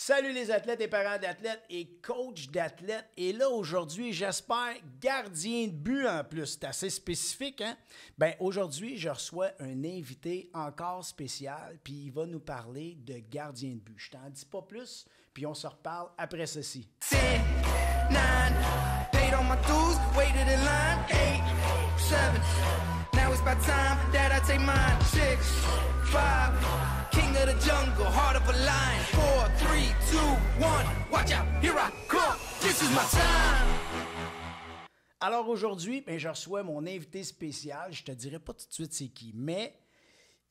Salut les athlètes et parents d'athlètes et coachs d'athlètes. Et là, aujourd'hui, j'espère, gardien de but en plus. C'est assez spécifique, hein? Bien, aujourd'hui, je reçois un invité encore spécial, puis il va nous parler de gardien de but. Je t'en dis pas plus, puis on se reparle après ceci. 10, 9, paid on my dues, waited in line, 8, 7. Now it's about time that I take mine. 6, 5, king of the jungle, heart of a lion. 4, 3, 2, 1, watch out, here I come, this is my time. Alors aujourd'hui, ben, je reçois mon invité spécial. Je te dirai pas tout de suite c'est qui, mais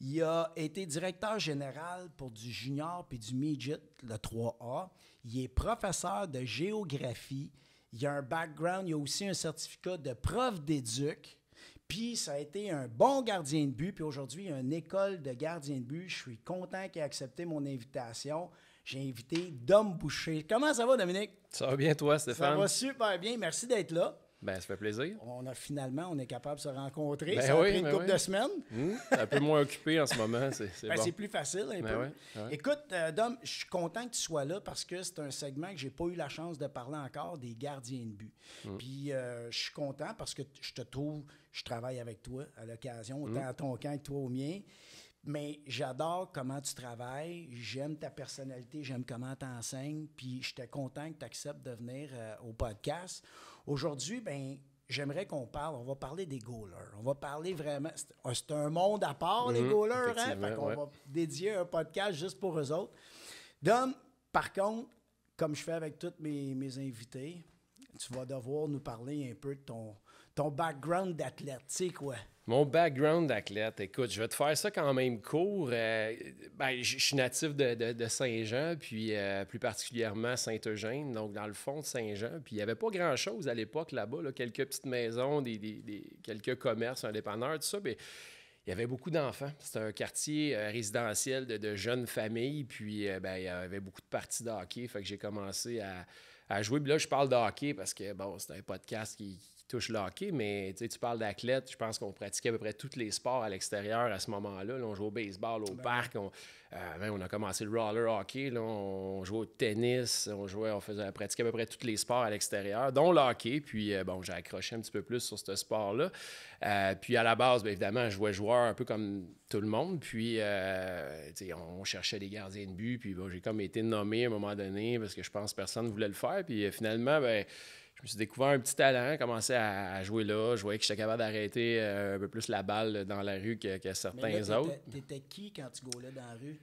il a été directeur général pour du junior puis du midget, le 3A. Il est professeur de géographie. Il a un background, il a aussi un certificat de prof d'éduc. Puis ça a été un bon gardien de but. Puis aujourd'hui, il y a une école de gardien de but. Je suis content qu'il ait accepté mon invitation. J'ai invité Dom Boucher. Comment ça va, Dominique? Ça va bien, toi, Stéphane? Ça va super bien. Merci d'être là. Ben, ça fait plaisir. On est capable de se rencontrer. Ben Ça a oui, pris une ben couple oui. de semaines. Un peu moins occupé en ce moment, c'est Ben, bon. c'est plus facile un Ben peu. ouais, ouais. Écoute, Dom, je suis content que tu sois là parce que c'est un segment que j'ai pas eu la chance de parler encore des gardiens de but. Puis je suis content parce que je te trouve, je travaille avec toi à l'occasion, autant à ton camp que toi au mien. Mais j'adore comment tu travailles, j'aime ta personnalité, j'aime comment tu enseignes, puis j'étais content que tu acceptes de venir au podcast. Aujourd'hui, ben j'aimerais qu'on parle, on va parler des goalers. On va parler vraiment, c'est un monde à part, les goalers, hein? effectivement, Fait qu'on ouais. va dédier un podcast juste pour eux autres. Dom, par contre, comme je fais avec tous mes invités, tu vas devoir nous parler un peu de ton background d'athlète. Tu sais quoi? Mon background d'athlète, écoute, je vais te faire ça quand même court. Ben, je suis natif de Saint-Jean, puis plus particulièrement Saint-Eugène, donc dans le fond de Saint-Jean. Puis il n'y avait pas grand-chose à l'époque là-bas, là, quelques petites maisons, quelques commerces, un dépanneur, tout ça. Mais il y avait beaucoup d'enfants. C'était un quartier résidentiel de jeunes familles, puis ben, il y avait beaucoup de parties de hockey. Fait que j'ai commencé à jouer. Puis là, je parle de hockey parce que, bon, c'est un podcast qui touche le hockey, mais tu parles d'athlète, je pense qu'on pratiquait à peu près tous les sports à l'extérieur à ce moment-là. Là, on jouait au baseball, au parc, on a commencé le roller hockey, là, on jouait au tennis, on pratiquait à peu près tous les sports à l'extérieur, dont le hockey, puis bon, j'ai accroché un petit peu plus sur ce sport-là. Puis à la base, bien évidemment, je jouais joueur un peu comme tout le monde, puis on cherchait des gardiens de but, puis bon, j'ai comme été nommé à un moment donné parce que je pense que personne ne voulait le faire, puis finalement, ben je me suis découvert un petit talent, commencé à jouer là. Je voyais que j'étais capable d'arrêter un peu plus la balle dans la rue que certains Mais là, autres. T'étais qui quand tu gaulais dans la rue?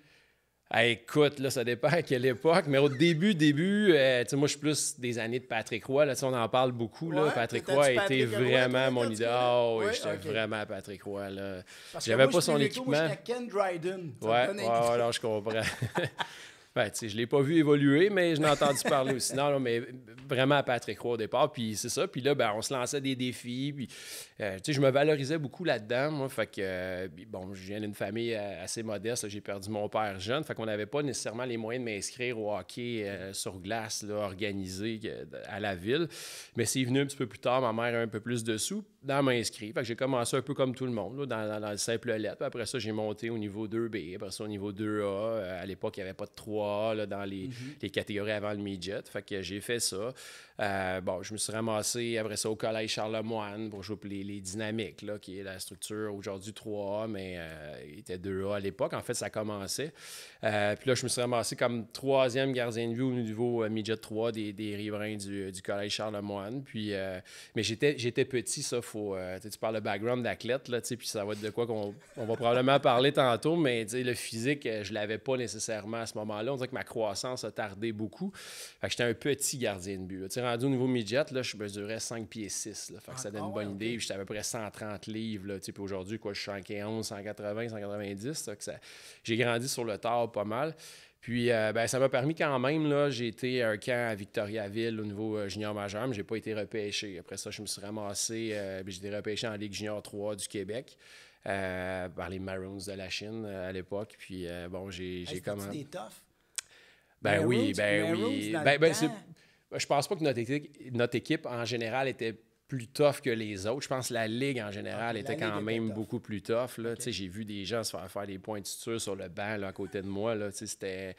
Écoute, là, ça dépend à quelle époque, mais au début, moi, je suis plus des années de Patrick Roy. Là, on en parle beaucoup. Là. Ouais, Patrick t'étais-tu Roy a été Patrick Roy, vraiment toi, mon quand tu idole. gaulais? Oh, oui, Ouais, j'étais ok. vraiment Patrick Roy. Là. Parce que J'avais moi, pas je son suis plus équipement. Moi, j'étais Ken Dryden. Ça Ouais, me donne une idée. non, je comprends. Ben, je ne l'ai pas vu évoluer, mais je l'ai entendu parler aussi. Non, mais vraiment à Patrick Roy au départ. Puis c'est ça. Puis là, ben, on se lançait des défis. Puis, je me valorisais beaucoup là-dedans. Moi, fait que, bon, je viens d'une famille assez modeste. Là. J'ai perdu mon père jeune. Fait qu'on n'avait pas nécessairement les moyens de m'inscrire au hockey sur glace, là, organisé à la ville. Mais c'est venu un petit peu plus tard. Ma mère a un peu plus de sous dans m'inscrire. Fait que j'ai commencé un peu comme tout le monde, là, dans le simple lettre. Puis après ça, j'ai monté au niveau 2B. Après ça, au niveau 2A. À l'époque, il n'y avait pas de 3A là, dans les catégories avant le midget. Fait que j'ai fait ça. Bon, je me suis ramassé après ça au collège Charlemagne pour jouer pour les Dynamiques, là, qui est la structure aujourd'hui 3A, mais il était 2A à l'époque. En fait, ça commençait. Puis là, je me suis ramassé comme troisième gardien de but au niveau midget 3 des riverains du collège Charlemagne. Puis, mais j'étais petit, ça, tu parles de background d'athlète, là, puis ça va être de quoi qu'on va probablement parler tantôt, mais le physique, je l'avais pas nécessairement à ce moment-là. On dirait que ma croissance a tardé beaucoup. Fait que j'étais un petit gardien de but. Rendu au niveau midget, là, je mesurais 5 pieds 6. Là, fait que ça donne une bonne idée. Puis j'étais à peu près 130 livres. Là, puis aujourd'hui, quoi, je suis 115, 180, 190. J'ai grandi sur le tard pas mal. Puis, ben, ça m'a permis quand même, là, j'ai été à un camp à Victoriaville au niveau junior majeur, mais je n'ai pas été repêché. Après ça, je me suis ramassé, j'ai été repêché en Ligue junior 3 du Québec par les Maroons de la Chine à l'époque. Puis, bon, j'ai comment... C'était des toughs? Ben oui, Maroons oui. dans Ben, le c'est... temps. Je pense pas que notre équipe, en général, était plus tough que les autres. Je pense que la Ligue, en général, était quand même beaucoup plus tough. Là. Okay. J'ai vu des gens se faire des points de suture sur le banc là, à côté de moi. Là. C'était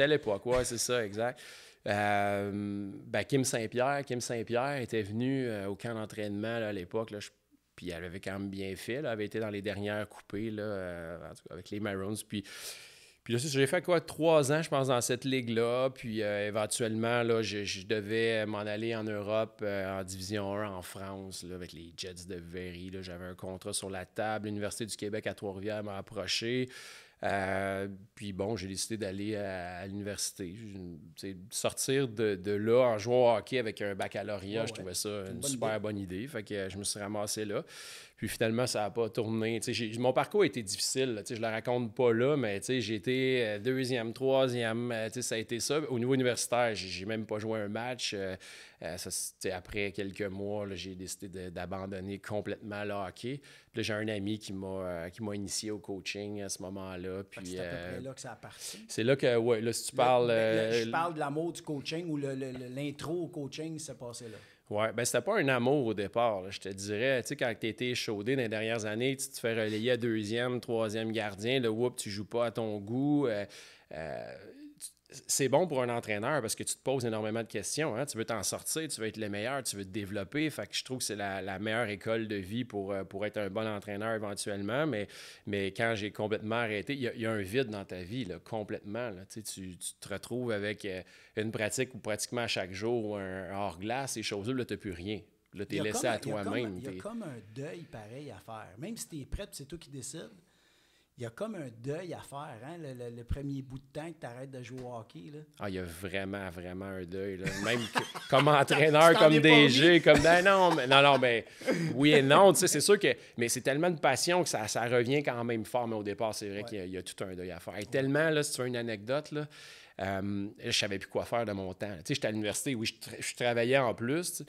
l'époque. Ouais, c'est ça, exact. Kim Saint-Pierre était venu au camp d'entraînement là, à l'époque. Là, puis elle avait quand même bien fait. Là, elle avait été dans les dernières coupées là, avec les Maroons. Puis là, j'ai fait 3 ans, je pense, dans cette ligue-là. Puis éventuellement, là, je devais m'en aller en Europe, en Division 1, en France, là, avec les Jets de Very. Là, j'avais un contrat sur la table. L'Université du Québec à Trois-Rivières m'a approché. Puis bon, j'ai décidé d'aller à l'université. Sortir de là en jouant au hockey avec un baccalauréat, je trouvais ça une super bonne idée. Fait que je me suis ramassé là. Puis finalement, ça n'a pas tourné. Mon parcours a été difficile. Là, je ne le raconte pas là, mais j'ai été 2e, 3e. Ça a été ça. Au niveau universitaire, j'ai même pas joué un match. Après quelques mois, là, j'ai décidé d'abandonner complètement le hockey. Puis là, j'ai un ami qui m'a initié au coaching à ce moment-là. Puis, c'est à peu près là que ça a parti. C'est là que, ouais, là, si tu parles... je parle de l'amour du coaching ou l'intro au coaching s'est passé là. Oui, bien, c'était pas un amour au départ. Là, je te dirais, tu sais, quand tu étais échaudé dans les dernières années, tu te fais relayer à 2e, 3e gardien, là, tu joues pas à ton goût. C'est bon pour un entraîneur parce que tu te poses énormément de questions. Hein? Tu veux t'en sortir, tu veux être le meilleur, tu veux te développer. Fait que je trouve que c'est la meilleure école de vie pour être un bon entraîneur éventuellement. Mais quand j'ai complètement arrêté, il y a un vide dans ta vie, là, complètement. Là. Tu te retrouves avec une pratique où pratiquement à chaque jour, un hors-glace, ces choses-là, là, tu n'as plus rien. Là, tu es laissé à toi-même. Il y a comme un deuil pareil à faire. Même si tu es prêt, c'est toi qui décides. Il y a comme un deuil à faire, hein? Le premier bout de temps que tu arrêtes de jouer au hockey. Là. Ah, il y a vraiment un deuil. Là. Même comme entraîneur, comme DG, comme... mais oui et non. C'est sûr que... Mais c'est tellement de passion que ça revient quand même fort. Mais au départ, c'est vrai qu'il y a tout un deuil à faire. Et tellement, là, si tu veux une anecdote, là, je savais plus quoi faire de mon temps. J'étais à l'université, oui, je travaillais en plus,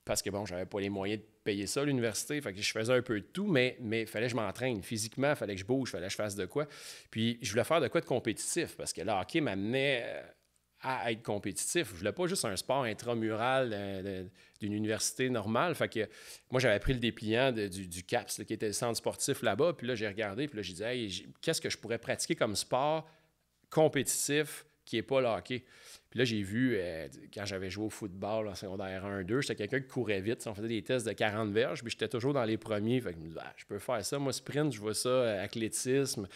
parce que, bon, j'avais pas les moyens de payer ça à l'université. Fait que je faisais un peu de tout, mais il fallait que je m'entraîne physiquement, il fallait que je bouge, il fallait que je fasse de quoi. Puis je voulais faire de quoi de compétitif, parce que le hockey m'amenait à être compétitif. Je voulais pas juste un sport intramural d'une université normale. Fait que moi, j'avais pris le dépliant du CAPS, là, qui était le centre sportif là-bas. Puis là, j'ai regardé, puis là, j'ai dit, hey, qu'est-ce que je pourrais pratiquer comme sport compétitif qui n'est pas le hockey? Puis là, j'ai vu, quand j'avais joué au football en secondaire 1-2, j'étais quelqu'un qui courait vite. On faisait des tests de 40 verges, puis j'étais toujours dans les premiers. Fait que je me disais, je peux faire ça. Moi, sprint, je vois ça, athlétisme.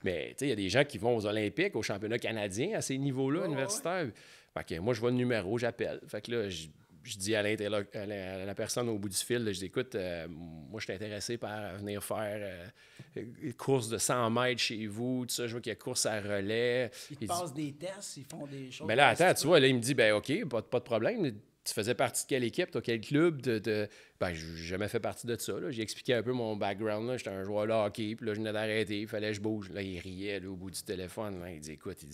Mais, tu sais, il y a des gens qui vont aux Olympiques, aux championnats canadiens, à ces niveaux-là, universitaires. Fait que moi, je vois le numéro, j'appelle. Fait que là, je dis à la personne au bout du fil, là, je dis, écoute, moi, je suis intéressé par venir faire une course de 100 mètres chez vous, tout ça, je vois qu'il y a course à relais. Ils te passent des tests, ils font des choses. Mais là, attends, tu vois, là, il me dit, ben OK, pas de problème. Tu faisais partie de quelle équipe, toi, quel club? Ben, j'ai jamais fait partie de ça. Là. J'ai expliqué un peu mon background. Là. J'étais un joueur de hockey, puis là, je venais d'arrêter, il fallait que je bouge. Là, il riait là, au bout du téléphone. Là. Il dit, écoute, il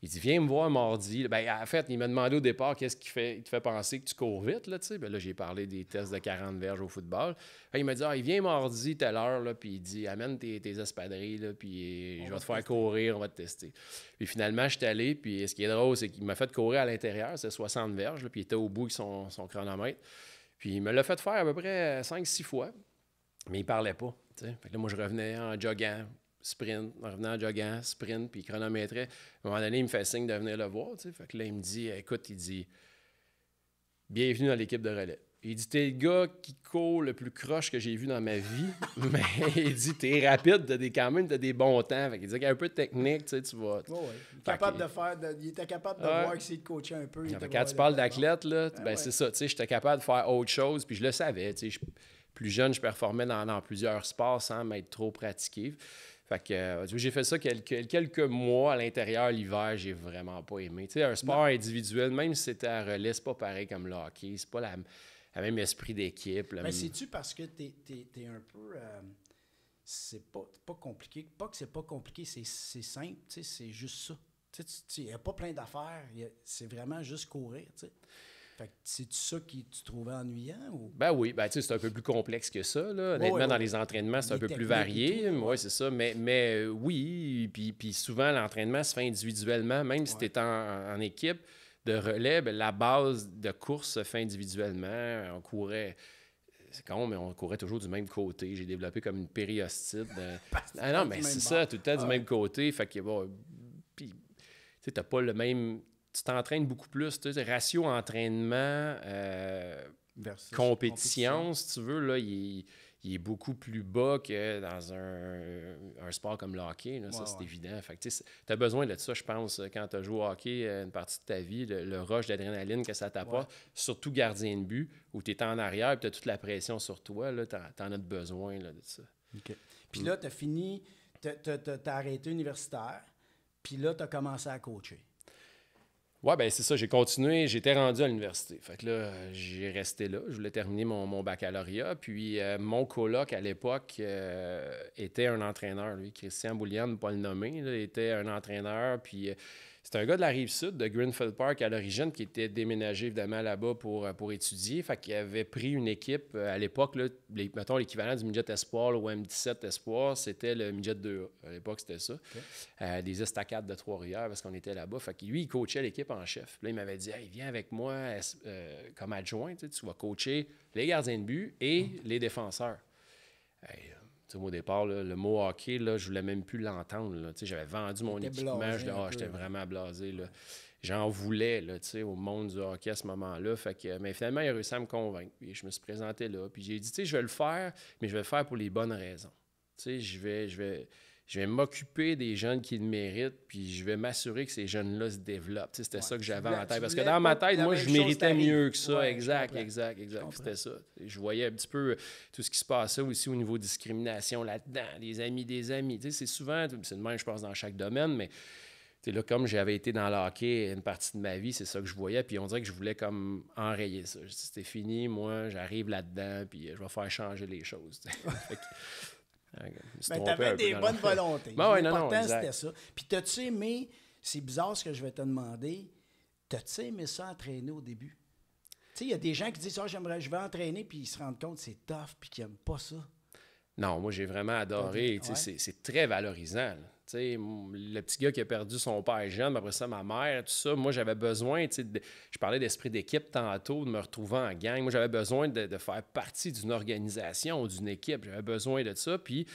dit, viens me voir mardi. Ben, en fait, il m'a demandé au départ qu'est-ce qui te fait penser que tu cours vite. Là, ben, là, j'ai parlé des tests de 40 verges au football. Là, il m'a dit, il vient mardi, telle heure, là, puis il dit, amène tes espadrilles, là, puis je vais te faire courir, on va te tester. Puis finalement, je suis allé, puis ce qui est drôle, c'est qu'il m'a fait courir à l'intérieur, c'est 60 verges, là, puis il était au bout avec son chronomètre. Puis il me l'a fait faire à peu près 5-6 fois, mais il parlait pas. Fait que là, moi, je revenais en joguant. Sprint, en revenant en joguant, sprint, puis il chronométrait. À un moment donné, il me fait signe de venir le voir. Fait que là, il me dit, écoute, il dit, bienvenue dans l'équipe de relais. Il dit, t'es le gars qui court le plus croche que j'ai vu dans ma vie, mais il dit, t'es rapide, quand même, t'as des bons temps. Fait qu'il dit qu'il y a un peu de technique, tu vois. Oui. Il était capable de voir essayer de coacher un peu. Quand tu parles d'athlète, là, c'est ça, j'étais capable de faire autre chose, puis je le savais, plus jeune, je performais dans plusieurs sports sans m'être trop pratiqué. Fait que j'ai fait ça quelques mois à l'intérieur. L'hiver, j'ai vraiment pas aimé. Tu sais, un sport individuel, même si c'était à relais, c'est pas pareil comme le hockey. C'est pas le même esprit d'équipe. Mais c'est-tu parce que t'es un peu... c'est pas compliqué. Pas que c'est pas compliqué, c'est simple. Tu sais, c'est juste ça. Il n'y a pas plein d'affaires. C'est vraiment juste courir, tu sais. Fait que c'est-tu ça que tu trouvais ennuyant? Ou? Ben oui, c'est un peu plus complexe que ça. Là. Honnêtement, dans les entraînements, c'est un peu plus varié. Oui, c'est ça. Mais oui, puis souvent, l'entraînement se fait individuellement, même si tu es en équipe. de relais, bien, la base de course se fait individuellement. On courait... C'est con, mais on courait toujours du même côté. J'ai développé comme une périostite. Ah non, mais c'est ça, tout le temps du même côté. Fait que, bon, puis, tu sais, t'as pas le même... Tu t'entraînes beaucoup plus. Tu sais, ratio entraînement, compétition, si tu veux, là, il est beaucoup plus bas que dans un sport comme le hockey. Là, ça, c'est évident. Fait que, tu as besoin de ça, je pense, quand tu as joué au hockey une partie de ta vie, le rush d'adrénaline que ça t'apporte, surtout gardien de but, où tu es en arrière et tu as toute la pression sur toi. Tu en as besoin là, de ça. OK. Puis là, tu as fini, tu as arrêté universitaire, puis là, tu as commencé à coacher. Oui, bien, c'est ça. J'ai continué. J'étais rendu à l'université. Fait que là, j'ai resté là. Je voulais terminer mon baccalauréat. Puis, mon coloc, à l'époque, était un entraîneur, lui. Christian Boulian, ne pas le nommer, là, était un entraîneur. Puis, c'est un gars de la Rive-Sud, de Greenfield Park à l'origine, qui était déménagé, évidemment, là-bas pour étudier. Fait qu'il avait pris une équipe, à l'époque, là, mettons, l'équivalent du midget espoir, là, au M17 espoir, c'était le midget 2A. À l'époque, c'était ça. Okay. Des estacades de Trois-Rivières, parce qu'on était là-bas. Fait que lui, il coachait l'équipe en chef. Puis là, il m'avait dit, hey, viens avec moi comme adjoint, tu vas coacher les gardiens de but et les défenseurs. Hey, au départ, là, le mot hockey, là, je ne voulais même plus l'entendre. Là. J'avais vendu mon équipement. J'étais vraiment blasé. Là. J'en voulais là, au monde du hockey à ce moment-là. Fait que, mais finalement, il a réussi à me convaincre. Puis je me suis présenté là. Puis j'ai dit, je vais le faire, mais je vais le faire pour les bonnes raisons. Je vais m'occuper des jeunes qui le méritent, puis je vais m'assurer que ces jeunes-là se développent. C'était ça que j'avais en tête. Parce que dans ma tête, moi, je méritais mieux que ça. Ouais, exact. C'était ça. Je voyais un petit peu tout ce qui se passait aussi au niveau de discrimination là-dedans. Des amis. C'est souvent, c'est le même, je pense, dans chaque domaine, mais là, comme j'avais été dans le hockey une partie de ma vie, c'est ça que je voyais, puis on dirait que je voulais comme enrayer ça. Je dis, c'était fini, moi, j'arrive là-dedans, puis je vais faire changer les choses. Ben, t'avais des bonnes volontés. L'important, c'était ça. Puis t'as-tu aimé, c'est bizarre ce que je vais te demander, t'as-tu aimé ça entraîner au début? Tu sais, il y a des gens qui disent, je vais entraîner, puis ils se rendent compte que c'est tough, puis qu'ils n'aiment pas ça. Non, moi, j'ai vraiment adoré. Ouais. C'est très valorisant. Le petit gars qui a perdu son père jeune, après ça, ma mère, tout ça, moi, j'avais besoin, je parlais d'esprit d'équipe tantôt, de me retrouver en gang. Moi, j'avais besoin de faire partie d'une organisation ou d'une équipe. J'avais besoin de ça. Puis,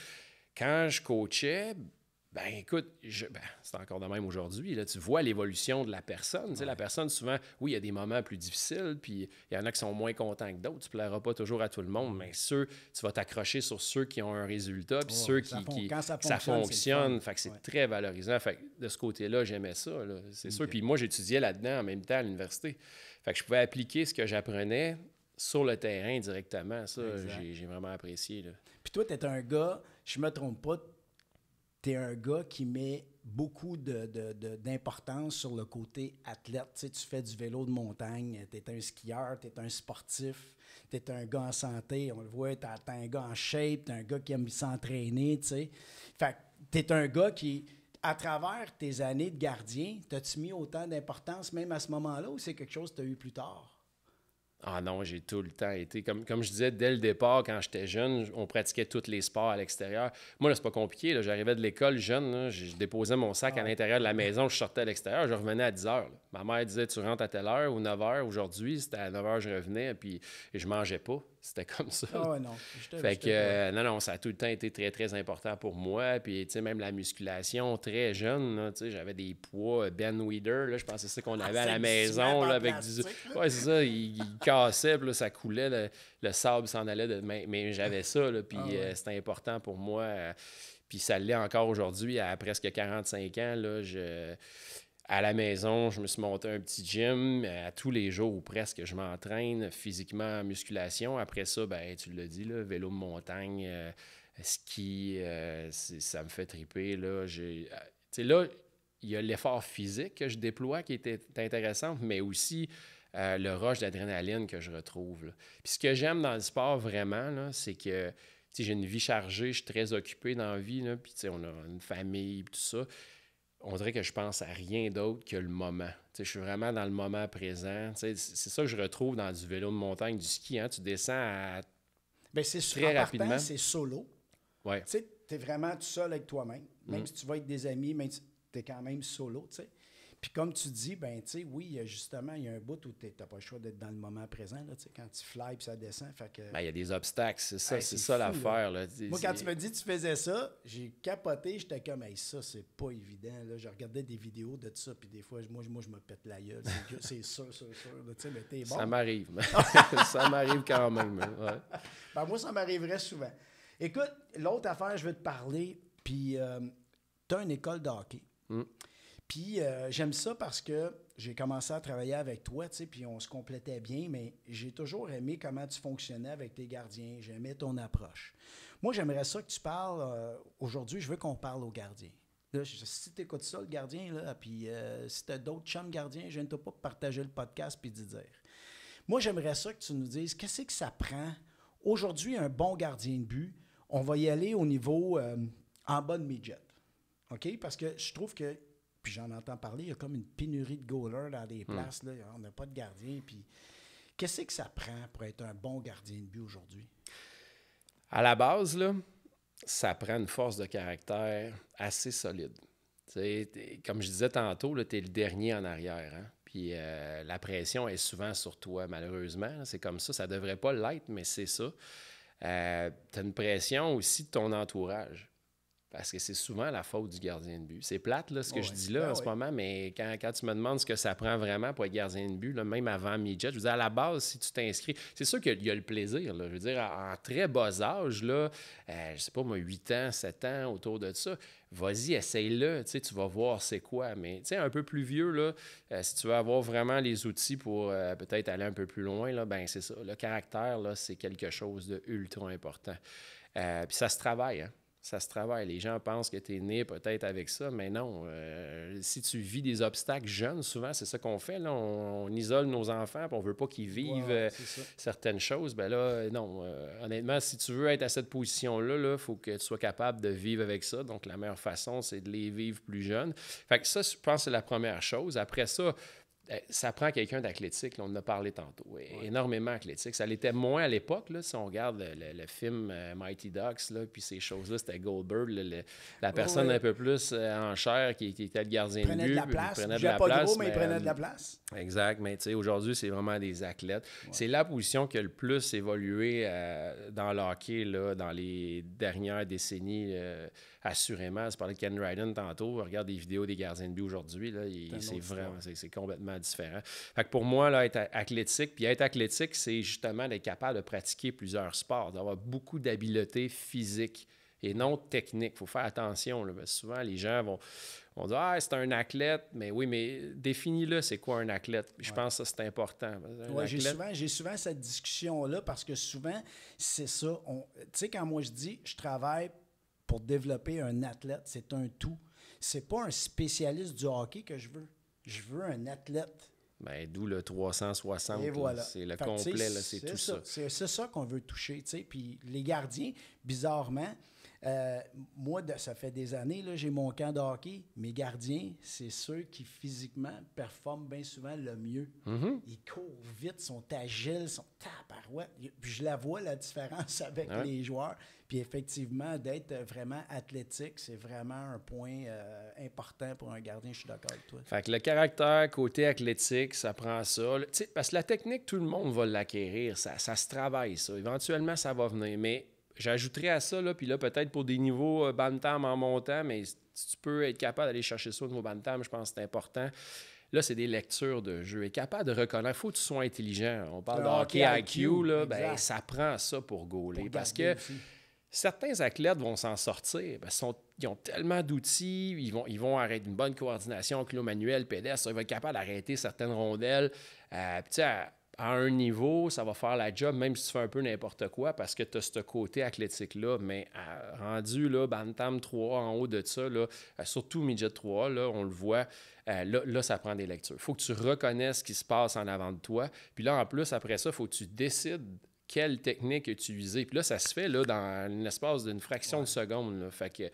quand je coachais, ben écoute, c'est encore de même aujourd'hui. Là, tu vois l'évolution de la personne. Ouais. La personne, souvent, oui, il y a des moments plus difficiles, puis il y en a qui sont moins contents que d'autres. Tu ne plairas pas toujours à tout le monde, mais tu vas t'accrocher sur ceux qui ont un résultat, puis ceux qui ça fonctionne. Fait que c'est très valorisant. Fait que de ce côté-là, j'aimais ça. Là, c'est sûr. Puis moi, j'étudiais là-dedans en même temps à l'université. Fait que je pouvais appliquer ce que j'apprenais sur le terrain directement. Ça, j'ai vraiment apprécié. Là. Puis toi, tu es un gars, je me trompe pas, tu es un gars qui met beaucoup d'importance sur le côté athlète. Tu sais, tu fais du vélo de montagne, tu es un skieur, tu es un sportif, tu es un gars en santé, on le voit, tu es un gars en shape, tu es un gars qui aime s'entraîner, tu sais. Fait que tu es un gars qui, à travers tes années de gardien, t'as-tu mis autant d'importance même à ce moment-là ou c'est quelque chose que tu as eu plus tard? Ah non, j'ai tout le temps été... Comme je disais, dès le départ, quand j'étais jeune, on pratiquait tous les sports à l'extérieur. Moi, là, c'est pas compliqué. Là. J'arrivais de l'école jeune, là, je déposais mon sac à l'intérieur de la maison, je sortais à l'extérieur, je revenais à 10 h. Là. Ma mère disait, tu rentres à telle heure ou 9 h. Aujourd'hui, c'était à 9 h, je revenais, puis je mangeais pas. C'était comme ça. Ah ouais, non. Fait que, non, ça a tout le temps été très, très important pour moi. Puis, tu sais, même la musculation, très jeune, là, tu sais, j'avais des poids Ben Weeder, là, je pensais que c'est ça qu'on avait à la maison, là, avec du... Ouais, c'est ça, il cassait, puis là, ça coulait, le sable s'en allait, mais j'avais ça, là, puis c'était important pour moi. Puis ça l'est encore aujourd'hui, à presque 45 ans, là, à la maison, je me suis monté un petit gym. À tous les jours ou presque, je m'entraîne physiquement en musculation. Après ça, ben, tu l'as dit, là, vélo de montagne, ski, ça me fait triper. Là, là, il y a l'effort physique que je déploie qui est intéressant, mais aussi le rush d'adrénaline que je retrouve. Là. Puis ce que j'aime dans le sport vraiment, là, c'est que j'ai une vie chargée, je suis très occupé dans la vie, là, puis on a une famille, tout ça. On dirait que je pense à rien d'autre que le moment. Je suis vraiment dans le moment présent. C'est ça que je retrouve dans du vélo de montagne, du ski. Hein? Tu descends à très rapidement. C'est solo. Ouais. Tu es vraiment tout seul avec toi-même. Même si tu vas avec des amis, même si tu es quand même solo. T'sais. Puis comme tu dis, ben tu sais, oui, justement, il y a un bout où tu n'as pas le choix d'être dans le moment présent, là, tu sais, quand tu fly puis ça descend. Fait que... Ben, il y a des obstacles, c'est ça, Hey, c'est c'est ça fou, l'affaire. Là. Moi, quand tu me dis que tu faisais ça, j'ai capoté, j'étais comme, hey, ça, c'est pas évident. Là. Je regardais des vidéos de ça, puis des fois, moi, je me pète la gueule. C'est sûr. Là, tu sais, mais t'es bon. Ça m'arrive. Ça m'arrive quand même. Ouais. Ben, moi, ça m'arriverait souvent. Écoute, l'autre affaire, je vais te parler, puis tu as une école de hockey. Puis j'aime ça parce que j'ai commencé à travailler avec toi, tu sais, puis on se complétait bien, mais j'ai toujours aimé comment tu fonctionnais avec tes gardiens. J'aimais ton approche. Moi, j'aimerais ça que tu parles, aujourd'hui, je veux qu'on parle aux gardiens. Là, si tu écoutes ça, le gardien, là, puis si tu as d'autres chums gardiens, je ne t'ai pas partager le podcast puis d'y dire. Moi, j'aimerais ça que tu nous dises, qu'est-ce que ça prend? Aujourd'hui, un bon gardien de but, on va y aller au niveau en bas de midget. OK? Parce que je trouve que, puis j'en entends parler, il y a comme une pénurie de goalers dans des places. Là, on n'a pas de gardien. Puis qu'est-ce que ça prend pour être un bon gardien de but aujourd'hui? À la base, là, ça prend une force de caractère assez solide. Comme je disais tantôt, tu es le dernier en arrière. Hein? Puis la pression est souvent sur toi, malheureusement. C'est comme ça. Ça ne devrait pas l'être, mais c'est ça. Tu as une pression aussi de ton entourage. Parce que c'est souvent la faute du gardien de but. C'est plate, là, ce que je dis là en ce moment, mais quand tu me demandes ce que ça prend vraiment pour être gardien de but, là, même avant midget, je veux dire, à la base, si tu t'inscris, c'est sûr qu'il y a le plaisir. Là, je veux dire, en très bas âge, là, je sais pas moi, 8 ans, 7 ans, autour de ça, vas-y, essaye-le, tu vas voir c'est quoi. Mais un peu plus vieux, là, si tu veux avoir vraiment les outils pour peut-être aller un peu plus loin, là, ben c'est ça. Le caractère, là, c'est quelque chose de ultra important. Puis ça se travaille, hein? Ça se travaille. Les gens pensent que tu es né peut-être avec ça, mais non. Si tu vis des obstacles jeunes, souvent, c'est ça qu'on fait. Là. On isole nos enfants, puis on ne veut pas qu'ils vivent certaines choses. Ben là, non. Honnêtement, si tu veux être à cette position-là, il faut que tu sois capable de vivre avec ça. Donc, la meilleure façon, c'est de les vivre plus jeunes. Fait que ça, je pense que c'est la première chose. Après ça, ça prend quelqu'un d'athlétique. Là, on en a parlé tantôt. Énormément athlétique. Ça l'était moins à l'époque. Là, si on regarde le film Mighty Ducks, là, puis ces choses-là, c'était Goldberg, la personne un peu plus en chair qui était le gardien de but. Il prenait de la place. Il prenait de la place. Gros, mais il prenait de la place. Exact. Mais aujourd'hui, c'est vraiment des athlètes. Ouais. C'est la position qui a le plus évolué dans le hockey là, dans les dernières décennies. Assurément, tu parlais de Ken Dryden tantôt, regarde des vidéos des gardiens de but aujourd'hui, là, c'est vraiment, c'est complètement différent. Fait que pour moi, là, être athlétique, puis être athlétique, c'est justement d'être capable de pratiquer plusieurs sports, d'avoir beaucoup d'habileté physique et non technique. Il faut faire attention, là, parce que souvent, les gens vont dire « Ah, c'est un athlète », mais oui, mais définis-le, c'est quoi un athlète? Je pense que ça, c'est important. Oui, j'ai souvent cette discussion-là parce que souvent, c'est ça. Tu sais, quand moi je dis « je travaille », pour développer un athlète, c'est un tout. C'est pas un spécialiste du hockey que je veux. Je veux un athlète. Bien, d'où le 360. Et voilà. C'est le complet, là, c'est tout ça. C'est ça qu'on veut toucher. T'sais. Puis les gardiens, bizarrement, moi, ça fait des années, là, j'ai mon camp de hockey. Mes gardiens, c'est ceux qui physiquement performent bien souvent le mieux. Mm-hmm. Ils courent vite, sont agiles, sont tabarouettes. Puis je la vois, la différence avec les joueurs. Puis effectivement, d'être vraiment athlétique, c'est vraiment un point important pour un gardien, je suis d'accord avec toi. Fait que le caractère, côté athlétique, ça prend ça. Parce que la technique, tout le monde va l'acquérir. Ça se travaille, ça. Éventuellement, ça va venir. Mais j'ajouterais à ça, là, puis là, peut-être pour des niveaux bantam en montant, mais si tu peux être capable d'aller chercher ça au niveau bantam, je pense que c'est important. Là, c'est des lectures de jeu. Être capable de reconnaître, il faut que tu sois intelligent. On parle de hockey IQ, là, ben, ça prend ça pour goaler. Parce que certains athlètes vont s'en sortir. Ils ont tellement d'outils, ils vont arrêter une bonne coordination, clos manuel, pédestre, ils vont être capables d'arrêter certaines rondelles. À un niveau, ça va faire la job, même si tu fais un peu n'importe quoi, parce que tu as ce côté athlétique-là. Mais rendu là, Bantam 3, en haut de ça, là, surtout Midget 3, là, on le voit, là, ça prend des lectures. Il faut que tu reconnaisses ce qui se passe en avant de toi. Puis là, en plus, après ça, il faut que tu décides quelle technique utiliser. Puis là, ça se fait là, dans l'espace d'une fraction de seconde. Là. Fait que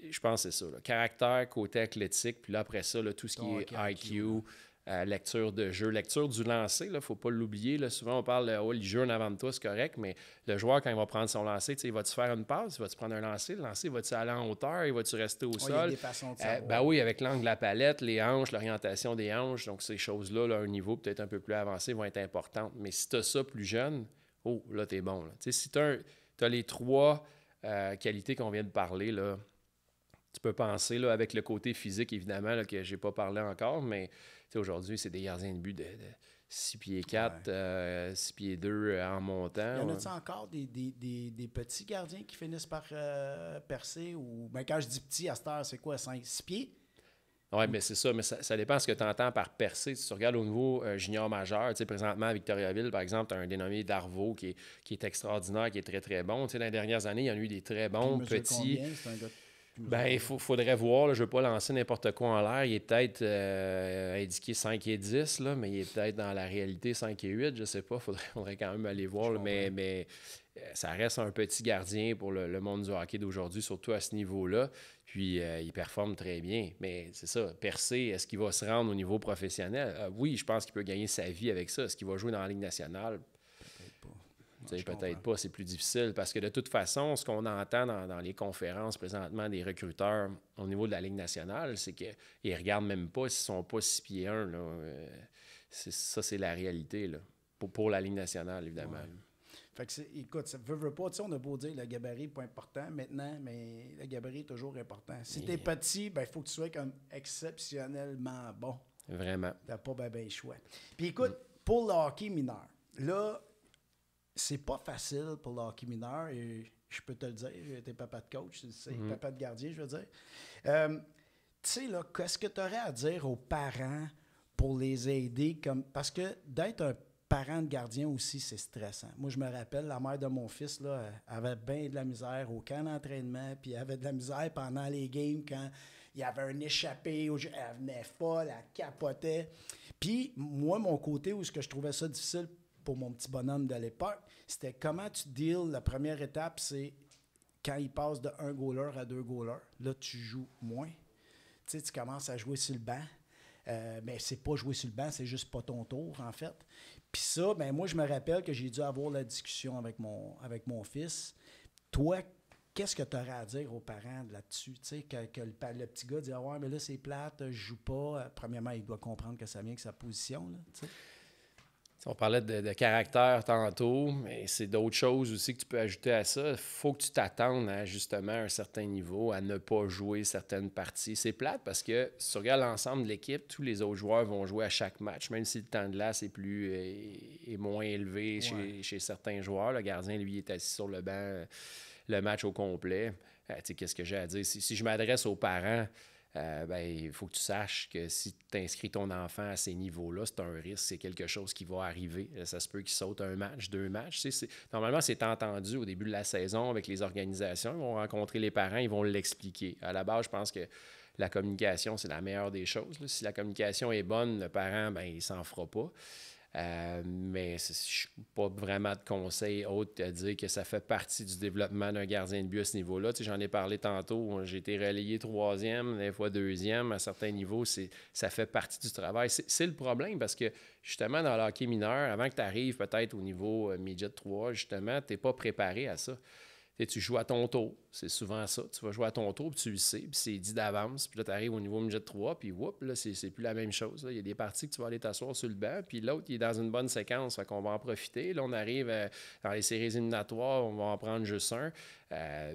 je pense que c'est ça. Là. Caractère, côté athlétique, puis là, après ça, là, tout ce qui est IQ, lecture de jeu, lecture du lancer, il ne faut pas l'oublier. Là. Souvent, on parle « le jeu en avant de toi, c'est correct », mais le joueur, quand il va prendre son lancer, il va-tu faire une passe, il va-tu prendre un lancer, le lancer, va-tu aller en hauteur, il va-tu rester au sol? Il y a des façons de savoir. Oui, avec l'angle de la palette, les hanches, l'orientation des hanches, donc ces choses-là, là, à un niveau peut-être un peu plus avancé, vont être importantes. Mais si tu as ça plus jeune, là, tu es bon. Là. Si tu as les 3 qualités qu'on vient de parler, là, tu peux penser, là, avec le côté physique, évidemment, là, que je n'ai pas parlé encore, mais aujourd'hui, c'est des gardiens de but de 6 pieds 4, 6 pieds 2 en montant. Y en a-t-il encore des petits gardiens qui finissent par percer? Ou ben, quand je dis petit, à cette heure, c'est quoi, 6 pieds? Oui, mais c'est ça, mais ça dépend de ce que tu entends par percer. Si tu regardes au niveau junior majeur, présentement à Victoriaville, par exemple, tu as un dénommé Darvaux qui est extraordinaire, qui est très, très bon. Dans les dernières années, il y en a eu des très bons, petits. Combien? C'est un gars il faudrait voir. Là, je ne veux pas lancer n'importe quoi en l'air. Il est peut-être indiqué 5 et 10, là, mais il est peut-être dans la réalité 5 et 8. Je ne sais pas. Faudrait quand même aller voir. Là, mais ça reste un petit gardien pour le monde du hockey d'aujourd'hui, surtout à ce niveau-là. Puis, il performe très bien. Mais c'est ça, percer, est-ce qu'il va se rendre au niveau professionnel? Oui, je pense qu'il peut gagner sa vie avec ça. Est-ce qu'il va jouer dans la Ligue nationale? Peut-être pas, c'est plus difficile parce que de toute façon, ce qu'on entend dans les conférences présentement des recruteurs au niveau de la Ligue nationale, c'est qu'ils ne regardent même pas s'ils ne sont pas 6 pieds 1. Là. Ça, c'est la réalité là, pour la Ligue nationale, évidemment. Ouais. Fait que écoute, ça veut pas, on a beau dire le gabarit n'est pas important maintenant, mais le gabarit est toujours important. Si tu es petit, il faut que tu sois comme exceptionnellement bon. Vraiment. Tu n'as pas ben choix. Puis écoute, pour le hockey mineur, là, c'est pas facile pour le hockey mineur, et je peux te le dire, j'ai été papa de coach, papa de gardien, je veux dire. Tu sais, là, qu'est-ce que tu aurais à dire aux parents pour les aider? Parce que d'être un parent de gardien aussi, c'est stressant. Moi, je me rappelle, la mère de mon fils, là, avait bien de la misère au camp d'entraînement, puis elle avait de la misère pendant les games quand il y avait un échappé, elle venait folle, elle capotait. Puis moi, mon côté où ce que je trouvais ça difficile pour mon petit bonhomme de l'époque, c'était comment tu deals. La première étape, c'est quand il passe de 1 goaler à 2 goalers. Là, tu joues moins. Tu sais, tu commences à jouer sur le banc. Mais c'est pas jouer sur le banc, c'est juste pas ton tour, en fait. Puis ça, ben moi, je me rappelle que j'ai dû avoir la discussion avec mon fils. Toi, qu'est-ce que tu aurais à dire aux parents là-dessus? Tu sais, que le petit gars dit « Ah ouais, mais là, c'est plate, je joue pas. » Premièrement, il doit comprendre que ça vient avec sa position, là, tu sais. On parlait de caractère tantôt, mais c'est d'autres choses aussi que tu peux ajouter à ça. Il faut que tu t'attendes à justement un certain niveau, à ne pas jouer certaines parties. C'est plate parce que si tu regardes l'ensemble de l'équipe, tous les autres joueurs vont jouer à chaque match, même si le temps de glace est moins élevé chez certains joueurs. Le gardien, lui, est assis sur le banc le match au complet. Tu sais, qu'est-ce que j'ai à dire? Si je m'adresse aux parents, il faut que tu saches que si tu inscris ton enfant à ces niveaux-là, c'est un risque, c'est quelque chose qui va arriver. Ça se peut qu'il saute un match, 2 matchs. Normalement, c'est entendu au début de la saison avec les organisations. Ils vont rencontrer les parents, ils vont l'expliquer. À la base, je pense que la communication, c'est la meilleure des choses. Là. Si la communication est bonne, le parent, il ne s'en fera pas. Mais je n'ai pas vraiment de conseils autres à dire que ça fait partie du développement d'un gardien de but à ce niveau-là. Tu sais, j'en ai parlé tantôt, j'ai été relayé 3e, des fois 2e. À certains niveaux, ça fait partie du travail. C'est le problème parce que justement, dans le hockey mineur, avant que tu arrives peut-être au niveau midget 3, justement, tu n'es pas préparé à ça. Tu joues à ton tour. C'est souvent ça. Tu vas jouer à ton tour, puis tu le sais, puis c'est dit d'avance. Puis là, tu arrives au niveau midget 3, puis là, c'est plus la même chose. Là. Il y a des parties que tu vas aller t'asseoir sur le banc, puis l'autre, il est dans une bonne séquence, fait qu'on va en profiter. Là, on arrive dans les séries éliminatoires, on va en prendre juste un.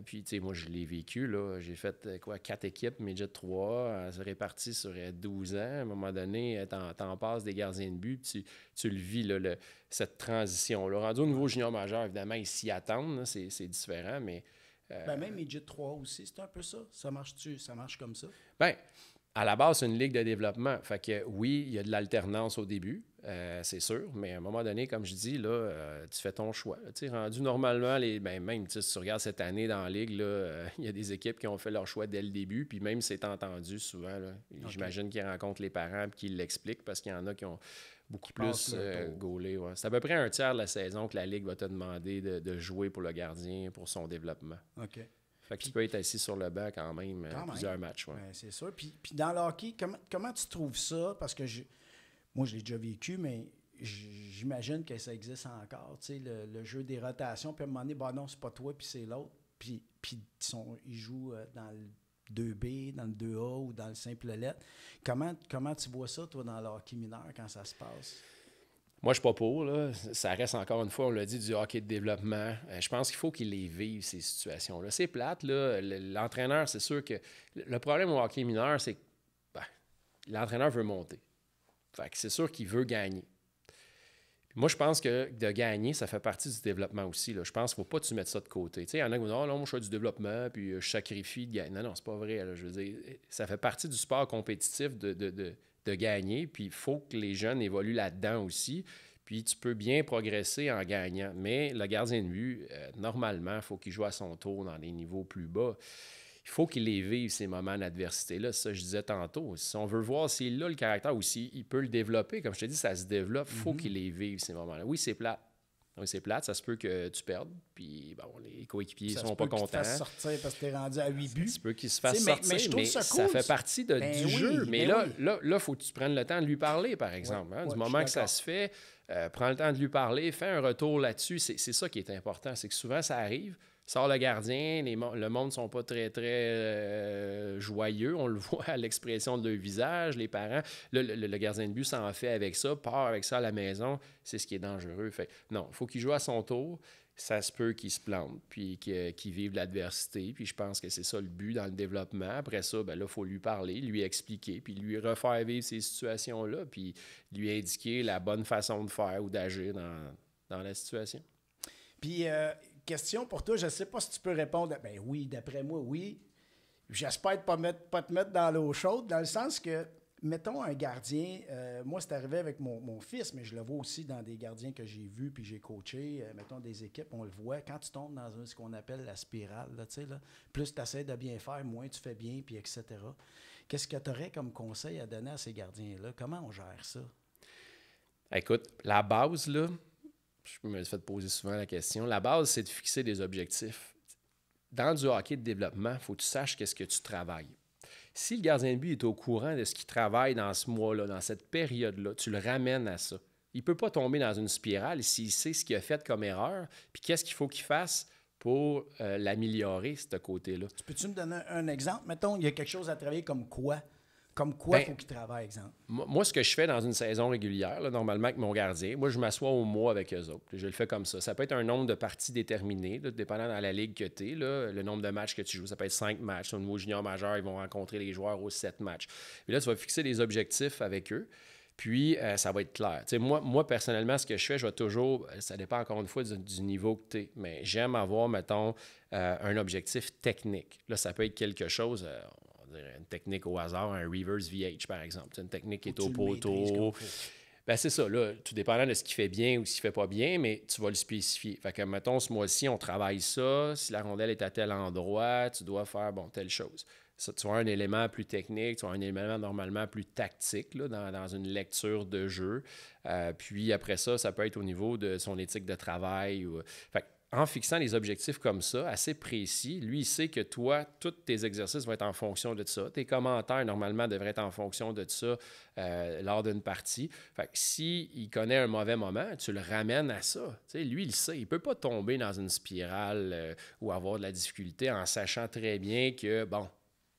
Puis, tu sais, moi, je l'ai vécu, là. J'ai fait, 4 équipes, midget 3, réparties sur 12 ans. À un moment donné, t'en passes des gardiens de but, puis tu le vis, là, cette transition-là. Rendu au niveau junior majeur, évidemment, ils s'y attendent, là, c'est différent, mais... même midget 3 aussi, c'est un peu ça. Ça marche comme ça? Bien, à la base, c'est une ligue de développement. Fait que oui, il y a de l'alternance au début, c'est sûr, mais à un moment donné, comme je dis, là, tu fais ton choix. Tu sais, rendu normalement, même si tu regardes cette année dans la ligue, il y a des équipes qui ont fait leur choix dès le début, puis même c'est entendu souvent. Là. Okay. J'imagine qu'ils rencontrent les parents et qu'ils l'expliquent parce qu'il y en a qui ont beaucoup plus gaulé. Ouais. C'est à peu près un tiers de la saison que la ligue va te demander de jouer pour le gardien, pour son développement. OK. Fait que tu peux être assis sur le banc quand même plusieurs matchs. Ouais. C'est sûr. Puis dans le hockey, comment tu trouves ça? Parce que moi, je l'ai déjà vécu, mais j'imagine que ça existe encore, tu sais, le jeu des rotations, puis à un moment donné, bah non, c'est pas toi, puis c'est l'autre, puis ils jouent dans le 2B, dans le 2A ou dans le simple lettre. Comment tu vois ça, toi, dans le hockey mineur, quand ça se passe? Moi, je suis pas pour, là. Ça reste encore une fois, on l'a dit, du hockey de développement. Je pense qu'il faut qu'ils les vivent, ces situations-là. C'est plate, là. L'entraîneur, c'est sûr que... Le problème au hockey mineur, c'est que l'entraîneur veut monter. Fait que c'est sûr qu'il veut gagner. Puis moi, je pense que de gagner, ça fait partie du développement aussi, là. Je pense qu'il ne faut pas que tu mettes ça de côté. Tu sais, il y en a qui vont dire, non, moi, je fais du développement, puis je sacrifie de gagner. Non, c'est pas vrai, là. Je veux dire, ça fait partie du sport compétitif de gagner, puis il faut que les jeunes évoluent là-dedans aussi. Puis tu peux bien progresser en gagnant. Mais le gardien de but, normalement, il faut qu'il joue à son tour dans des niveaux plus bas. Il faut qu'il les vive, ces moments d'adversité-là. C'est ça que je disais tantôt. Si on veut voir s'il a le caractère ou s'il peut le développer, comme je te dis, ça se développe, il faut qu'il les vive, ces moments-là. Oui, c'est plate. Oui, c'est plate, ça se peut que tu perdes, puis bon, les coéquipiers ne sont pas contents. Ça se peut qu'il te fasse sortir parce que tu es rendu à 8 buts. Ça se peut qu'il se fasse sortir, mais ça fait partie du jeu. Mais là, il faut que tu prennes le temps de lui parler, par exemple. Du moment que ça se fait, prends le temps de lui parler, fais un retour là-dessus. C'est ça qui est important. C'est que souvent, ça arrive, sort le gardien, le monde ne sont pas très, très joyeux. On le voit à l'expression de leur visage, les parents. Le gardien de but s'en fait avec ça, part avec ça à la maison. C'est ce qui est dangereux. Fait, non, il faut qu'il joue à son tour. Ça se peut qu'il se plante, puis qu'il vive l'adversité. Puis je pense que c'est ça le but dans le développement. Après ça, ben là, il faut lui parler, lui expliquer, puis lui refaire vivre ces situations-là, puis lui indiquer la bonne façon de faire ou d'agir dans la situation. Puis... question pour toi, je ne sais pas si tu peux répondre. Ben oui, d'après moi, oui. J'espère pas te mettre dans l'eau chaude, dans le sens que, mettons un gardien, moi c'est arrivé avec mon fils, mais je le vois aussi dans des gardiens que j'ai vus puis j'ai coaché, mettons des équipes, on le voit, quand tu tombes dans ce qu'on appelle la spirale, là, plus tu essaies de bien faire, moins tu fais bien, puis etc. Qu'est-ce que tu aurais comme conseil à donner à ces gardiens-là? Comment on gère ça? Écoute, la base, là, je me suis fait poser souvent la question. La base, c'est de fixer des objectifs. Dans du hockey de développement, il faut que tu saches qu'est-ce que tu travailles. Si le gardien de but est au courant de ce qu'il travaille dans ce mois-là, dans cette période-là, tu le ramènes à ça. Il ne peut pas tomber dans une spirale s'il sait ce qu'il a fait comme erreur, puis qu'est-ce qu'il faut qu'il fasse pour l'améliorer, ce côté-là. Peux-tu me donner un exemple? Mettons, il y a quelque chose à travailler comme quoi? Comme quoi il faut qu'il travaille, exemple? Moi, ce que je fais dans une saison régulière, là, normalement avec mon gardien, moi, je m'assois au mois avec eux autres. Je le fais comme ça. Ça peut être un nombre de parties déterminé, là, dépendant dans la ligue que tu es, le nombre de matchs que tu joues. Ça peut être 5 matchs. Au niveau junior majeur, ils vont rencontrer les joueurs aux 7 matchs. Puis là, tu vas fixer des objectifs avec eux. Puis, ça va être clair. Moi, personnellement, ce que je fais, je vais toujours... Ça dépend encore une fois du niveau que tu es. Mais j'aime avoir, mettons, un objectif technique. Là, ça peut être quelque chose... une technique au hasard, un reverse VH, par exemple. C'est une technique qui est au poteau. Ben, c'est ça, là, tout dépendant de ce qu'il fait bien ou ce qu'il fait pas bien, mais tu vas le spécifier. Fait que, mettons, ce mois-ci, on travaille ça. Si la rondelle est à tel endroit, tu dois faire, telle chose. Ça, tu as un élément plus technique, tu as un élément normalement plus tactique là, dans une lecture de jeu. Puis après ça, ça peut être au niveau de son éthique de travail. Fait que, en fixant des objectifs comme ça, assez précis, lui, il sait que toi, tous tes exercices vont être en fonction de ça. Tes commentaires, normalement, devraient être en fonction de ça lors d'une partie. Fait que s'il connaît un mauvais moment, tu le ramènes à ça. T'sais, lui, il sait. Il ne peut pas tomber dans une spirale ou avoir de la difficulté en sachant très bien que,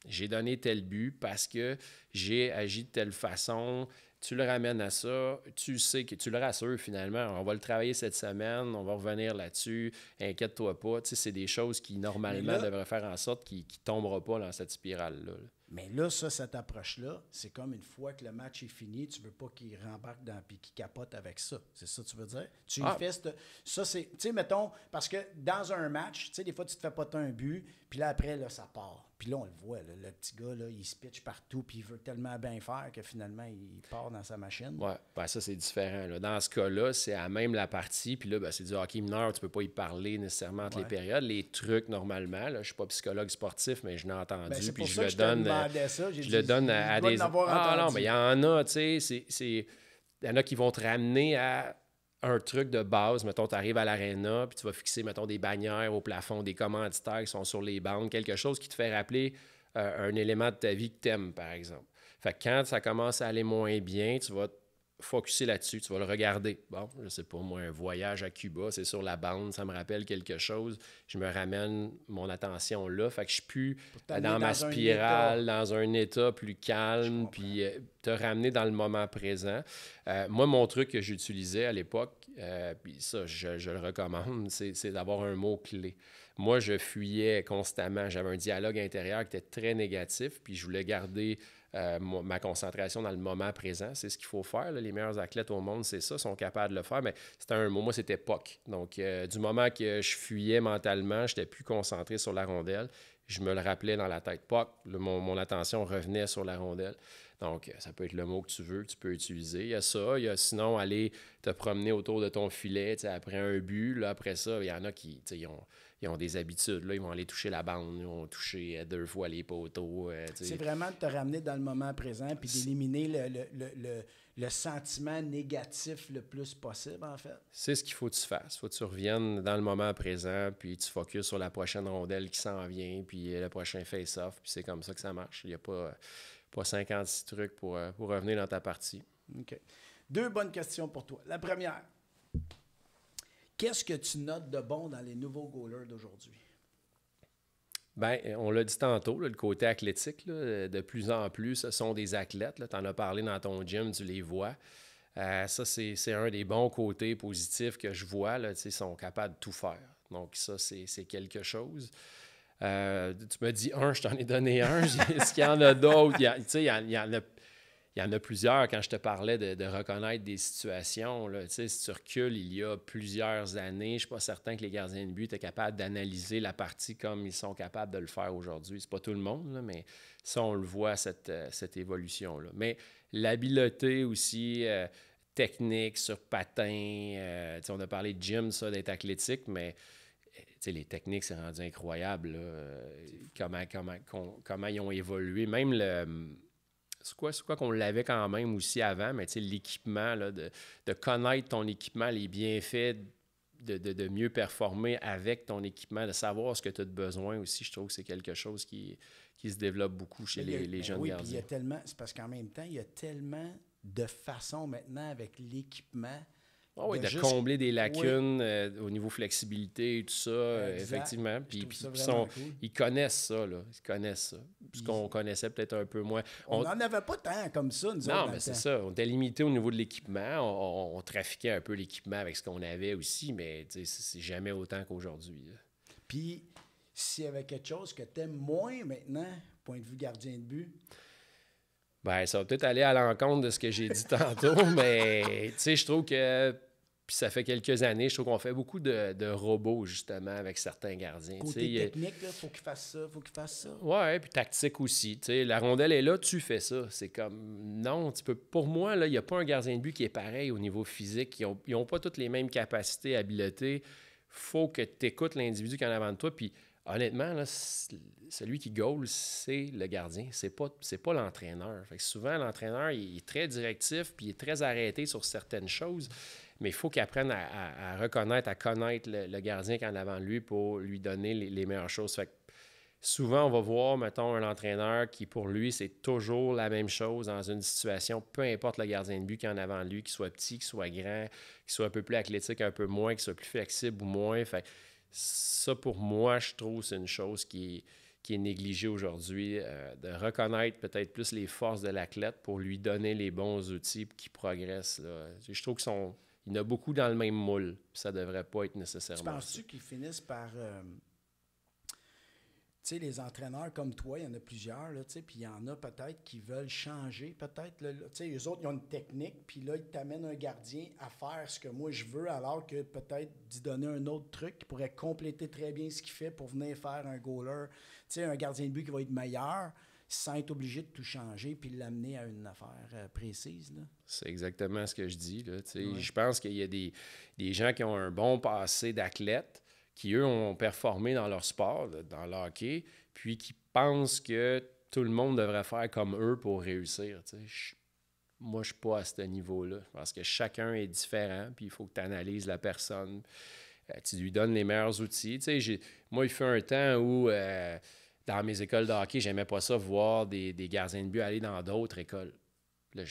j'ai donné tel but parce que j'ai agi de telle façon. Tu le ramènes à ça, tu sais que tu le rassures finalement. On va le travailler cette semaine, on va revenir là-dessus, inquiète-toi pas. Tu sais, c'est des choses qui, normalement, devraient faire en sorte qu'il ne tombera pas dans cette spirale-là. Mais là, cette approche-là, c'est comme une fois que le match est fini, tu veux pas qu'il rembarque dans puis qu'il capote avec ça. C'est ça que tu veux dire? Tu fais ça, c'est... Tu sais, mettons, parce que dans un match, tu sais, des fois, tu te fais pas un but, puis là, après, là, ça part. Puis là, on le voit, là, le petit gars, là, il se pitch partout, puis il veut tellement bien faire que finalement, il part dans sa machine. Oui, ça, c'est différent. Là. Dans ce cas-là, c'est à même la partie, puis là, c'est du hockey mineur, tu peux pas y parler nécessairement entre les périodes. Les trucs, normalement, là, je suis pas psychologue sportif, mais je l'ai entendu, puis je le donne... Je le donne à des... non, mais il y en a, tu sais, il y en a qui vont te ramener à un truc de base. Mettons, tu arrives à l'aréna, puis tu vas fixer, mettons, des bannières au plafond, des commanditaires qui sont sur les bandes, quelque chose qui te fait rappeler un élément de ta vie que tu aimes, par exemple. Fait que quand ça commence à aller moins bien, tu vas focusser là-dessus, tu vas le regarder. Bon, je sais pas, moi, un voyage à Cuba, c'est sur la bande, ça me rappelle quelque chose. Je me ramène mon attention là, fait que je suis plus dans ma spirale, dans un état plus calme, puis te ramener dans le moment présent. Moi, mon truc que j'utilisais à l'époque, puis ça, je le recommande, c'est d'avoir un mot-clé. Moi, je fuyais constamment. J'avais un dialogue intérieur qui était très négatif, puis je voulais garder ma concentration dans le moment présent. C'est ce qu'il faut faire. Là. Les meilleurs athlètes au monde, c'est ça, sont capables de le faire. Mais c'était un mot, moi, c'était POC. Donc, du moment que je fuyais mentalement, je n'étais plus concentré sur la rondelle. Je me le rappelais dans la tête. POC, mon attention revenait sur la rondelle. Donc, ça peut être le mot que tu veux, que tu peux utiliser. Il y a ça. Il y a sinon aller te promener autour de ton filet après un but. Là, après ça, il y en a qui ils ont des habitudes. Là, ils vont aller toucher la bande. Ils vont toucher 2 fois les poteaux. C'est vraiment de te ramener dans le moment présent puis d'éliminer le sentiment négatif le plus possible, en fait. C'est ce qu'il faut que tu fasses. Il faut que tu reviennes dans le moment présent puis tu focuses sur la prochaine rondelle qui s'en vient puis le prochain face-off. Puis c'est comme ça que ça marche. Il n'y a pas 56 trucs pour revenir dans ta partie. OK. 2 bonnes questions pour toi. La première, qu'est-ce que tu notes de bon dans les nouveaux goalers d'aujourd'hui? Bien, on l'a dit tantôt, là, le côté athlétique, là, de plus en plus, ce sont des athlètes. Tu en as parlé dans ton gym, tu les vois. Ça, c'est un des bons côtés positifs que je vois. Là, ils sont capables de tout faire. Donc, ça, c'est quelque chose. Tu me dis un, je t'en ai donné un. Est-ce qu'il y en a d'autres? Il y en a plusieurs quand je te parlais de reconnaître des situations. Là, si tu recules il y a plusieurs années, je ne suis pas certain que les gardiens de but étaient capables d'analyser la partie comme ils sont capables de le faire aujourd'hui. C'est pas tout le monde, là, mais ça, on le voit, cette évolution-là. Mais l'habileté aussi, technique, sur patin, on a parlé de gym, ça, d'être athlétique, mais les techniques, c'est rendu incroyable. Là, comment ils ont évolué. Même C'est quoi qu'on l'avait quand même aussi avant, mais l'équipement, là, de connaître ton équipement, les bienfaits, de mieux performer avec ton équipement, de savoir ce que tu as de besoin aussi, je trouve que c'est quelque chose qui se développe beaucoup chez les jeunes gardiens. Oui, il y a tellement, c'est parce qu'en même temps, il y a tellement de façons maintenant avec l'équipement. Oui, de combler des lacunes au niveau flexibilité et tout ça, effectivement. Puis ils connaissent ça, là. Ils connaissent ça. Ce qu'on connaissait peut-être un peu moins. On n'en avait pas tant comme ça, nous autres. Non, mais c'est ça. On était limité au niveau de l'équipement. On trafiquait un peu l'équipement avec ce qu'on avait aussi, mais c'est jamais autant qu'aujourd'hui. Là. Puis, s'il y avait quelque chose que tu aimes moins maintenant, point de vue gardien de but... Bien, ça va peut-être aller à l'encontre de ce que j'ai dit tantôt, mais je trouve que... Puis ça fait quelques années, je trouve qu'on fait beaucoup de robots, justement, avec certains gardiens. Côté technique, il faut qu'il fasse ça, faut qu'il fasse ça. Oui, puis tactique aussi. La rondelle est là, tu fais ça. C'est comme, non, tu peux. Pour moi, il n'y a pas un gardien de but qui est pareil au niveau physique. Ils n'ont pas toutes les mêmes capacités, habiletés. Faut que tu écoutes l'individu qui est en avant de toi. Puis honnêtement, là, celui qui goal, c'est le gardien. C'est pas l'entraîneur. Fait que souvent, l'entraîneur, il est très directif puis il est très arrêté sur certaines choses. Mais il faut qu'il apprenne à reconnaître, à connaître le gardien qui est en avant de lui pour lui donner les meilleures choses. Fait que souvent, on va voir, mettons, un entraîneur qui, pour lui, c'est toujours la même chose dans une situation, peu importe le gardien de but qui est en avant de lui, qu'il soit petit, qu'il soit grand, qu'il soit un peu plus athlétique, un peu moins, qu'il soit plus flexible ou moins. Fait que ça, pour moi, je trouve c'est une chose qui est négligée aujourd'hui, de reconnaître peut-être plus les forces de l'athlète pour lui donner les bons outils pour qu'il progresse. Là. Je trouve qu'il y en a beaucoup dans le même moule. Ça ne devrait pas être nécessairement. Tu penses-tu qu'ils finissent par... tu sais, les entraîneurs comme toi, il y en a plusieurs, là, puis il y en a peut-être qui veulent changer, peut-être. Tu sais, eux autres, ils ont une technique, puis là, ils t'amènent un gardien à faire ce que moi je veux, alors que peut-être d'y donner un autre truc qui pourrait compléter très bien ce qu'il fait pour venir faire un goaler. Tu sais, un gardien de but qui va être meilleur, sans être obligé de tout changer puis l'amener à une affaire précise. Là. C'est exactement ce que je dis. Là, ouais. Je pense qu'il y a des gens qui ont un bon passé d'athlète, qui, eux, ont performé dans leur sport, dans le hockey, puis qui pensent que tout le monde devrait faire comme eux pour réussir. Moi, je ne suis pas à ce niveau-là. Je pense que chacun est différent, puis il faut que tu analyses la personne. Tu lui donnes les meilleurs outils. Moi, il fait un temps où... dans mes écoles de hockey, j'aimais pas ça voir des gardiens de but aller dans d'autres écoles. Là,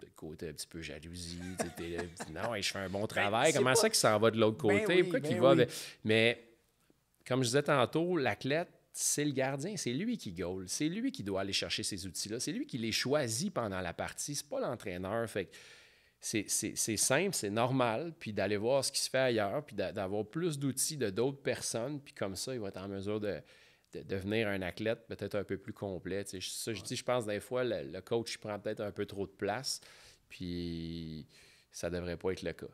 le côté un petit peu jalousie. Non, je fais un bon travail. c'est Comment pas- ça qu'il s'en va de l'autre côté? oui, Pourquoi qu'il ben va? oui. Mais comme je disais tantôt, l'athlète, c'est le gardien, c'est lui qui goal. C'est lui qui doit aller chercher ces outils-là. C'est lui qui les choisit pendant la partie. C'est pas l'entraîneur. Fait que c'est simple, c'est normal, puis d'aller voir ce qui se fait ailleurs, puis d'avoir plus d'outils de d'autres personnes, puis comme ça, il va être en mesure de devenir un athlète peut-être un peu plus complet. Tu sais, ça, je pense des fois, le coach il prend peut-être un peu trop de place, puis ça devrait pas être le cas.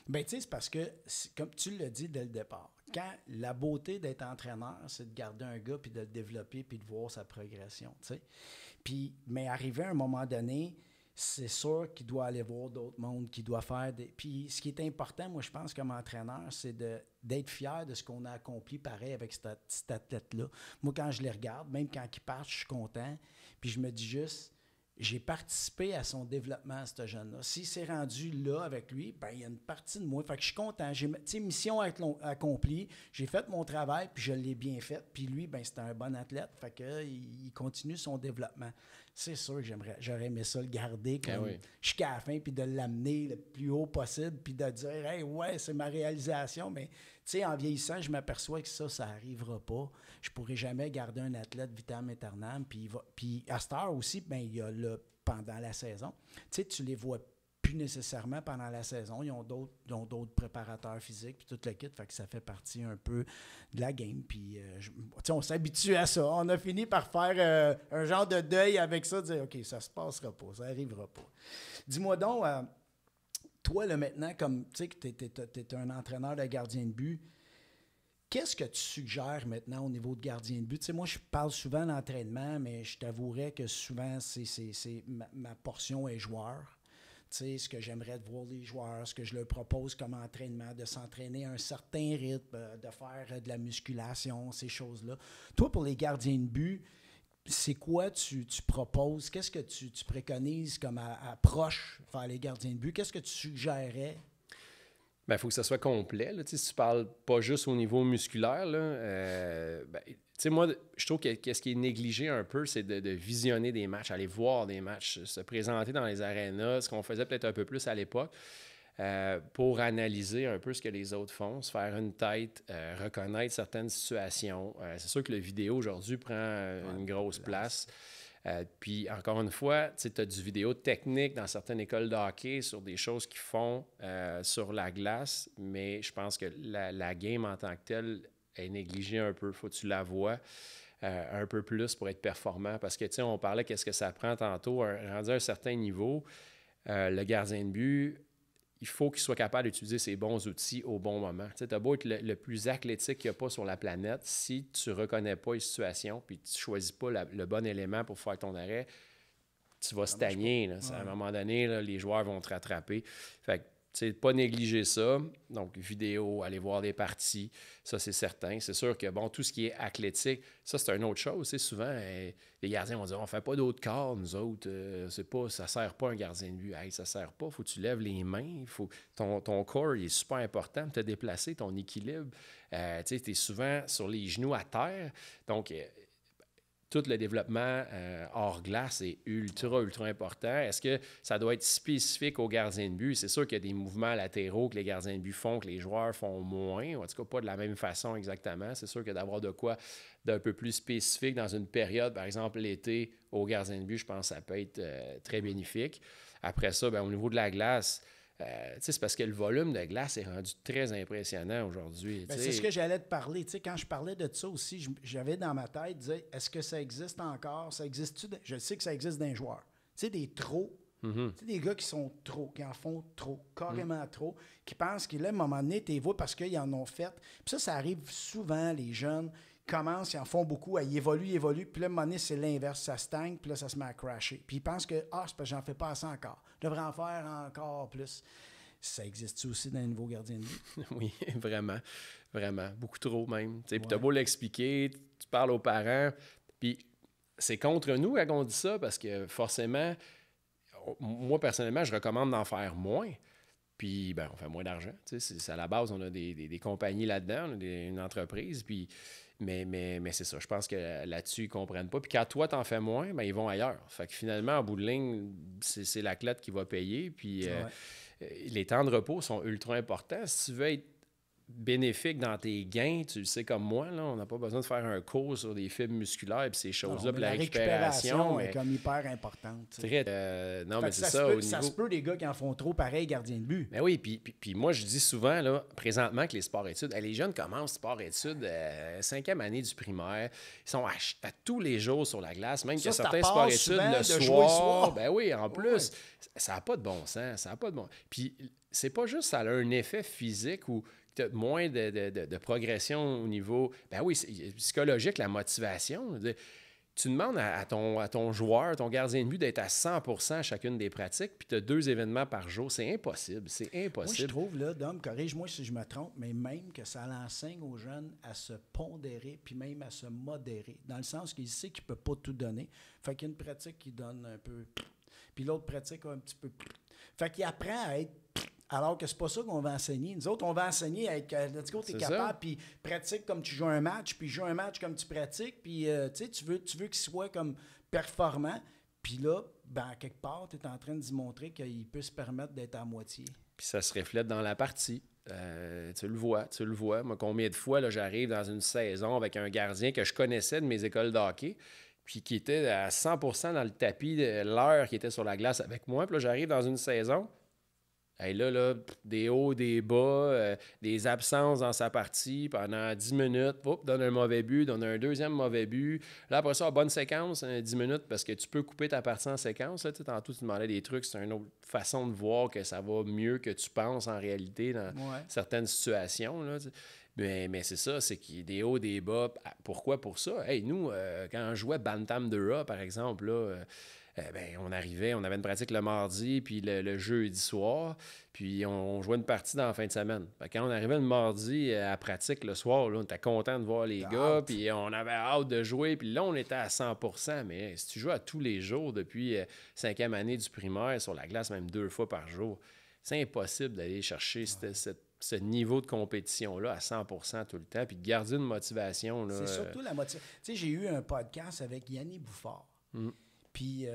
Ben, tu sais, c'est parce que, comme tu l'as dit dès le départ, quand la beauté d'être entraîneur, c'est de garder un gars, puis de le développer, puis de voir sa progression, tu sais. Puis, mais arrivé à un moment donné, c'est sûr qu'il doit aller voir d'autres mondes, qu'il doit faire des... Puis ce qui est important, moi, je pense, comme entraîneur, c'est d'être fier de ce qu'on a accompli, pareil, avec cet athlète-là. Moi, quand je les regarde, même quand il part, je suis content. Puis je me dis juste, j'ai participé à son développement, ce jeune-là. S'il s'est rendu là avec lui, ben il y a une partie de moi. Fait que je suis content. J'ai, tu sais, mission accomplie. J'ai fait mon travail, puis je l'ai bien fait. Puis lui, ben c'était un bon athlète. Fait que il continue son développement. C'est sûr que j'aurais aimé ça le garder comme jusqu'à la fin, puis de l'amener le plus haut possible, puis de dire « Hey, ouais, c'est ma réalisation », mais tu sais, en vieillissant, je m'aperçois que ça n'arrivera pas. Je ne pourrai jamais garder un athlète vitam aeternam, puis à cette heure aussi, ben, il y a pendant la saison. Tu sais, tu les vois plus nécessairement pendant la saison. Ils ont d'autres préparateurs physiques, puis tout le kit, fait que ça fait partie un peu de la game. Puis, on s'habitue à ça. On a fini par faire un genre de deuil avec ça, de dire, OK, ça se passera pas, ça n'arrivera pas. Dis-moi donc, toi, là, maintenant, comme tu sais que tu es un entraîneur de gardien de but, qu'est-ce que tu suggères maintenant au niveau de gardien de but? Tu sais, moi, je parle souvent d'entraînement, mais je t'avouerais que souvent, ma portion est joueur. Tu sais, ce que j'aimerais de voir les joueurs, ce que je leur propose comme entraînement, de s'entraîner à un certain rythme, de faire de la musculation, ces choses-là. Toi, pour les gardiens de but, c'est quoi tu proposes? Qu'est-ce que tu préconises comme approche vers les gardiens de but? Qu'est-ce que tu suggérerais? Bien, il faut que ça soit complet. Là. Si tu parles pas juste au niveau musculaire, là, tu sais, moi, je trouve que ce qui est négligé un peu, c'est de visionner des matchs, aller voir des matchs, se présenter dans les arénas, ce qu'on faisait peut-être un peu plus à l'époque, pour analyser un peu ce que les autres font, se faire une tête, reconnaître certaines situations. C'est sûr que le vidéo, aujourd'hui, prend une grosse place. Puis, encore une fois, tu as du vidéo technique dans certaines écoles de hockey sur des choses qu'ils font sur la glace, mais je pense que la game en tant que telle est négligée un peu. Il faut que tu la vois un peu plus pour être performant. Parce que, tu sais, on parlait qu'est-ce que ça prend tantôt. Rendu à un certain niveau, le gardien de but, il faut qu'il soit capable d'utiliser ses bons outils au bon moment. Tu sais, t'as beau être le plus athlétique qu'il n'y a pas sur la planète, si tu ne reconnais pas les situations puis tu ne choisis pas le bon élément pour faire ton arrêt, tu vas stagner. Là. Ouais. À un moment donné, là, les joueurs vont te rattraper. Fait que, tu sais, pas négliger ça. Donc, vidéo, aller voir des parties, ça, c'est certain. C'est sûr que, bon, tout ce qui est athlétique, ça, c'est une autre chose. Tu sais, souvent, les gardiens vont dire, on ne fait pas d'autres corps, nous autres. Ça ne sert pas un gardien de but. Hey, ça ne sert pas. Il faut que tu lèves les mains. Ton corps, il est super important. Te déplacer, ton équilibre. Tu sais, tu es souvent sur les genoux à terre. Donc, tout le développement hors glace est ultra important. Est-ce que ça doit être spécifique aux gardiens de but? C'est sûr qu'il y a des mouvements latéraux que les gardiens de but font, que les joueurs font moins, en tout cas pas de la même façon exactement. C'est sûr que d'avoir de quoi d'un peu plus spécifique dans une période, par exemple l'été, aux gardiens de but, je pense que ça peut être très bénéfique. Après ça, bien, au niveau de la glace, c'est parce que le volume de glace est rendu très impressionnant aujourd'hui. C'est ce que j'allais te parler. Quand je parlais de ça aussi, j'avais dans ma tête, disais, est-ce que ça existe encore? Ça existe-tu? Je sais que ça existe dans les joueurs. Tu sais, des trop. Des gars qui sont trop, qui en font trop, carrément trop, qui pensent qu'à un moment donné, tu les vois parce qu'ils en ont fait. Puis ça arrive souvent, les jeunes commencent, ils en font beaucoup, ils évoluent, puis là, à un moment donné, c'est l'inverse, ça stagne, puis là, ça se met à crasher. Puis ils pensent que, c'est parce que j'en fais pas assez encore. Je devrais en faire encore plus. Ça existe-tu aussi dans les nouveaux gardiens de but? Oui, vraiment, vraiment. Beaucoup trop même. Puis t'as beau l'expliquer, tu parles aux parents, puis c'est contre nous quand on dit ça, parce que forcément, moi, personnellement, je recommande d'en faire moins. Puis, on fait moins d'argent. C'est à la base, on a des compagnies là-dedans, on a une entreprise, puis Mais c'est ça. Je pense que là-dessus, ils ne comprennent pas. Puis quand toi, t'en fais moins, ben, ils vont ailleurs. Fait que finalement, en bout de ligne, c'est l'athlète qui va payer. Puis les temps de repos sont ultra importants. Si tu veux être bénéfique dans tes gains, tu le sais comme moi, là, on n'a pas besoin de faire un cours sur des fibres musculaires et ces choses-là, puis la récupération est comme hyper importante. Non, mais c'est ça. Ça se peut des gars qui en font trop pareil, gardien de but. Ben oui, puis moi, je dis souvent, là, présentement, que les sports-études, les jeunes commencent sport-études, 5e année du primaire, ils sont à tous les jours sur la glace, même que certains sports-études le soir. Ben oui, en plus, ça n'a pas de bon sens, ça n'a pas de bon. Puis c'est pas juste ça a un effet physique ou tu as moins de progression au niveau... Ben oui, psychologique, la motivation. Tu demandes à ton joueur, ton gardien de but, d'être à 100% à chacune des pratiques, puis tu as 2 événements par jour. C'est impossible. C'est impossible. Moi, je trouve, là, Dom, corrige-moi si je me trompe, mais même que ça l'enseigne aux jeunes à se pondérer, puis même à se modérer, dans le sens qu'il sait qu'il ne peut pas tout donner. Fait qu'il y a une pratique qui donne un peu... Puis l'autre pratique un petit peu... Fait qu'il apprend à être... Alors que c'est pas ça qu'on va enseigner. Nous autres, on va enseigner à être, let's go, t'es capable, puis pratique comme tu joues un match, puis joue un match comme tu pratiques, puis tu veux qu'il soit comme performant, puis là, ben, quelque part, tu es en train de démontrer qu'il peut se permettre d'être à moitié. Puis ça se reflète dans la partie. Tu le vois. Moi, combien de fois, là, j'arrive dans une saison avec un gardien que je connaissais de mes écoles de hockey, puis qui était à 100% dans le tapis, l'heure qui était sur la glace avec moi, puis là, j'arrive dans une saison... Hey, là, des hauts, des bas, des absences dans sa partie pendant 10 minutes. Donne un mauvais but, donne un deuxième mauvais but. Là, après ça, bonne séquence, 10 minutes, parce que tu peux couper ta partie en séquence. Là, tantôt, tu demandais des trucs. C'est une autre façon de voir que ça va mieux que tu penses en réalité dans certaines situations. Là, mais c'est ça, c'est qu'il y a des hauts, des bas. Pourquoi pour ça? Hey, nous, quand on jouait Bantam 2A, par exemple, là... on avait une pratique le mardi, puis le jeudi soir, puis on jouait une partie dans la fin de semaine. Quand on arrivait le mardi à pratique le soir, là, on était content de voir les gars, puis on avait hâte de jouer, puis là, on était à 100%. Mais si tu joues à tous les jours depuis 5e année du primaire, sur la glace même 2 fois par jour, c'est impossible d'aller chercher ce niveau de compétition-là à 100% tout le temps, puis de garder une motivation. Là, c'est surtout la motivation. Tu sais, j'ai eu un podcast avec Yannick Bouffard. Puis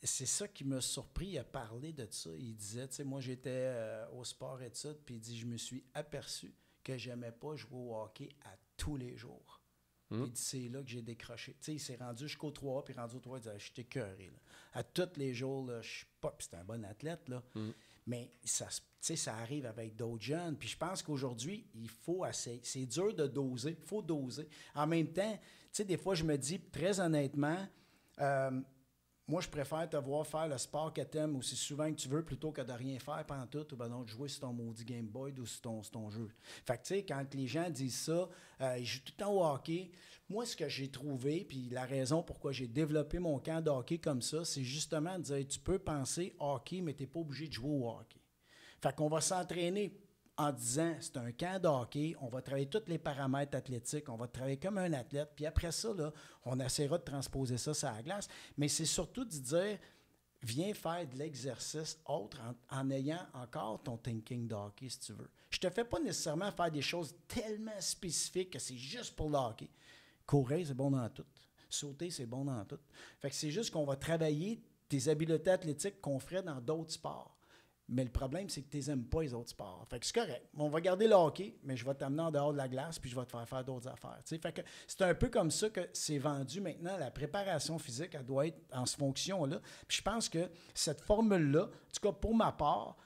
c'est ça qui m'a surpris à parler de ça. Il disait, tu sais, moi j'étais au sport-études, puis il dit, je me suis aperçu que j'aimais pas jouer au hockey à tous les jours. Il dit, c'est là que j'ai décroché. Tu sais, il s'est rendu jusqu'au 3, puis rendu au 3, il disait, je suis écœuré. À tous les jours, là, je suis pas... Puis c'est un bon athlète, là. Mais ça arrive avec d'autres jeunes. Puis je pense qu'aujourd'hui, il faut essayer. C'est dur de doser. Il faut doser. En même temps, tu sais, des fois, je me dis, très honnêtement... moi, je préfère te voir faire le sport que tu aimes aussi souvent que tu veux plutôt que de rien faire pendant tout ou de jouer sur ton maudit Game Boy ou sur ton jeu. Fait que, tu sais, quand les gens disent ça, ils jouent tout le temps au hockey. Moi, ce que j'ai trouvé, puis la raison pourquoi j'ai développé mon camp de hockey comme ça, c'est justement de dire, tu peux penser hockey, mais tu n'es pas obligé de jouer au hockey. Fait qu'on va s'entraîner en disant, c'est un camp de hockey, on va travailler tous les paramètres athlétiques, on va travailler comme un athlète, puis après ça, là, on essaiera de transposer ça sur la glace. Mais c'est surtout de dire, viens faire de l'exercice autre en ayant encore ton thinking de hockey, si tu veux. Je te fais pas nécessairement faire des choses tellement spécifiques que c'est juste pour le hockey. Courir, c'est bon dans tout. Sauter, c'est bon dans tout. Fait que c'est juste qu'on va travailler tes habiletés athlétiques qu'on ferait dans d'autres sports. Mais le problème, c'est que tu n'aimes pas les autres sports. Fait que c'est correct. On va garder le hockey, mais je vais t'amener en dehors de la glace puis je vais te faire d'autres affaires. T'sais. Fait que c'est un peu comme ça que c'est vendu maintenant. La préparation physique, elle doit être en ce fonction-là. Puis je pense que cette formule-là, en tout cas pour ma part,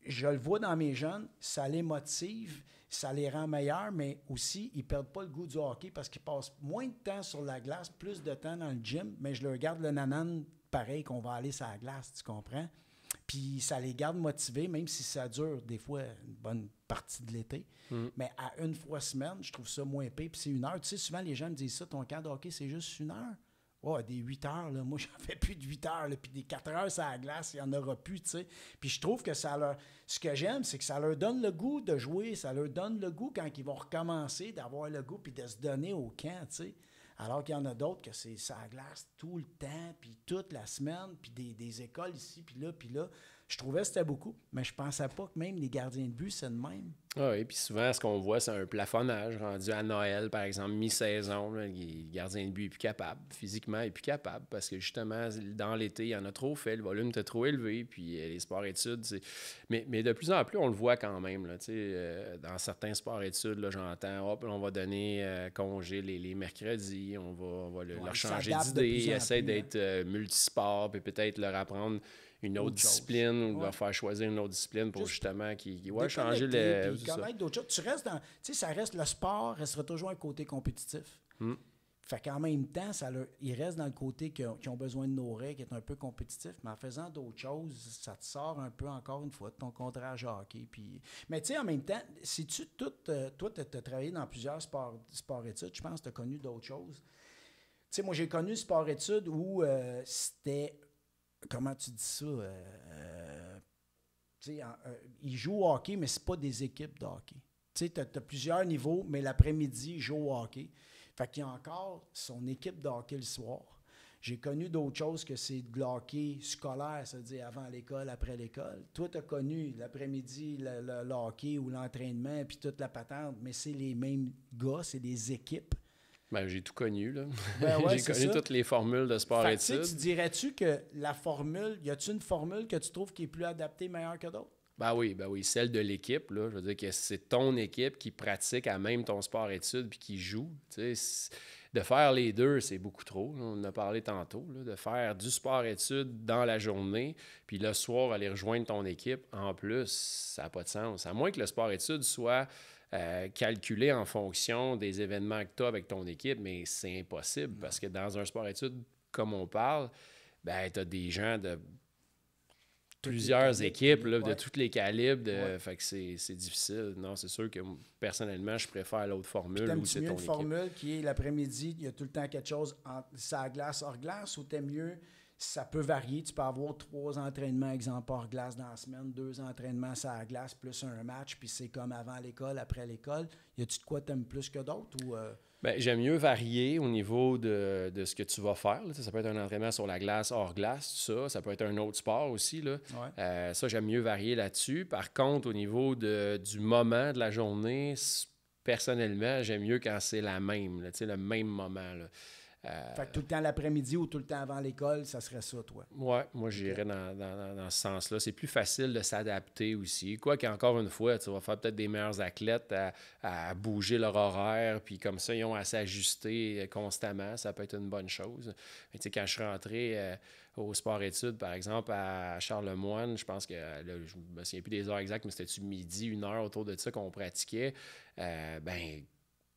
je le vois dans mes jeunes, ça les motive, ça les rend meilleurs, mais aussi, ils ne perdent pas le goût du hockey parce qu'ils passent moins de temps sur la glace, plus de temps dans le gym, mais je leur garde le nanan pareil qu'on va aller sur la glace, tu comprends? Puis ça les garde motivés, même si ça dure des fois une bonne partie de l'été. Mais à une fois semaine, je trouve ça moins pire. Puis c'est 1 heure. Tu sais, souvent les gens me disent ça, ton camp de hockey, c'est juste 1 heure. Oh, des 8 heures, là. Moi, j'en fais plus de 8 heures. Là. Puis des 4 heures sur la glace, il n'y en aura plus, tu sais. Puis je trouve que ça leur... Ce que j'aime, c'est que ça leur donne le goût de jouer. Ça leur donne le goût quand ils vont recommencer, d'avoir le goût puis de se donner au camp, tu sais. Alors qu'il y en a d'autres que c'est ça glace tout le temps, puis toute la semaine, puis des écoles ici, puis là. Je trouvais que c'était beaucoup, mais je pensais pas que même les gardiens de but, c'est de même. Ah oui, puis souvent, ce qu'on voit, c'est un plafonnage rendu à Noël, par exemple, mi-saison. Là, le gardien de but n'est plus capable. Physiquement, il n'est plus capable parce que justement, dans l'été, il y en a trop fait, le volume était trop élevé, puis les sports-études, mais de plus en plus, on le voit quand même. Là, dans certains sports-études, là, j'entends, hop, on va donner congé les mercredis, on va leur changer d'idée, ils essaient d'être multisports, puis peut-être leur apprendre une autre discipline ou leur faire choisir une autre discipline pour justement changer le. Puis connaître d'autres choses. Tu restes dans. Tu sais, ça reste. Le sport restera toujours un côté compétitif. Fait qu'en même temps, ils restent dans le côté qui ont besoin de nourrir, qui est un peu compétitif, mais en faisant d'autres choses, ça te sort un peu, encore une fois, de ton contrat à hockey. Puis... Mais tu sais, en même temps, si tu toi, tu as travaillé dans plusieurs sports-études, je pense que tu as connu d'autres choses. Tu sais, moi, j'ai connu le sport-études où c'était. Comment tu dis ça? Ils jouent au hockey, mais c'est pas des équipes de hockey. Tu sais, tu as plusieurs niveaux, mais l'après-midi, ils jouent au hockey. Fait qu'il y a encore son équipe de hockey le soir. J'ai connu d'autres choses que c'est de hockey scolaire, c'est-à-dire avant l'école, après l'école. Toi, tu as connu l'après-midi, le hockey ou l'entraînement, puis toute la patente, mais c'est les mêmes gars, c'est des équipes. Ben, j'ai tout connu, là. Ben ouais, j'ai connu toutes les formules de sport-études. Tu dirais-tu que la formule, y a-tu une formule que tu trouves qui est plus adaptée, meilleure que d'autres? Ben oui, celle de l'équipe, là. Je veux dire que c'est ton équipe qui pratique à même ton sport-études puis qui joue. De faire les deux, c'est beaucoup trop. Là. On en a parlé tantôt. Là, de faire du sport-études dans la journée, puis le soir, aller rejoindre ton équipe, en plus, ça n'a pas de sens. À moins que le sport-études soit calculé en fonction des événements que tu as avec ton équipe, mais c'est impossible parce que dans un sport-études, comme on parle, ben, tu as des gens de plusieurs équipes là, de tous les calibres. Fait que c'est difficile. Non, c'est sûr que personnellement, je préfère l'autre formule où c'est ton équipe. Formule qui est l'après-midi, il y a tout le temps quelque chose entre sa glace, hors glace, ou t'aimes mieux? Ça peut varier. Tu peux avoir 3 entraînements, exemple, hors glace dans la semaine, 2 entraînements sur la glace, plus un match, puis c'est comme avant l'école, après l'école. Y a-tu de quoi t'aimes plus que d'autres? Ou Ben, j'aime mieux varier au niveau de ce que tu vas faire. Là. Ça peut être un entraînement sur la glace, hors glace, tout ça. Ça peut être un autre sport aussi. Là. Ça, j'aime mieux varier là-dessus. Par contre, au niveau du moment de la journée, personnellement, j'aime mieux quand c'est la même, là, le même moment. Là. Fait que tout le temps l'après-midi ou tout le temps avant l'école, ça serait ça, toi? Oui, moi, j'irais dans ce sens-là. C'est plus facile de s'adapter aussi. Quoi qu'encore une fois, tu vas faire peut-être des meilleurs athlètes à bouger leur horaire, puis comme ça, ils ont à s'ajuster constamment. Ça peut être une bonne chose. Mais, quand je suis rentré au sport-études, par exemple, à Charlemagne, je pense que, là, je ne me souviens plus des heures exactes, mais c'était-tu midi, 1 heure autour de ça qu'on pratiquait,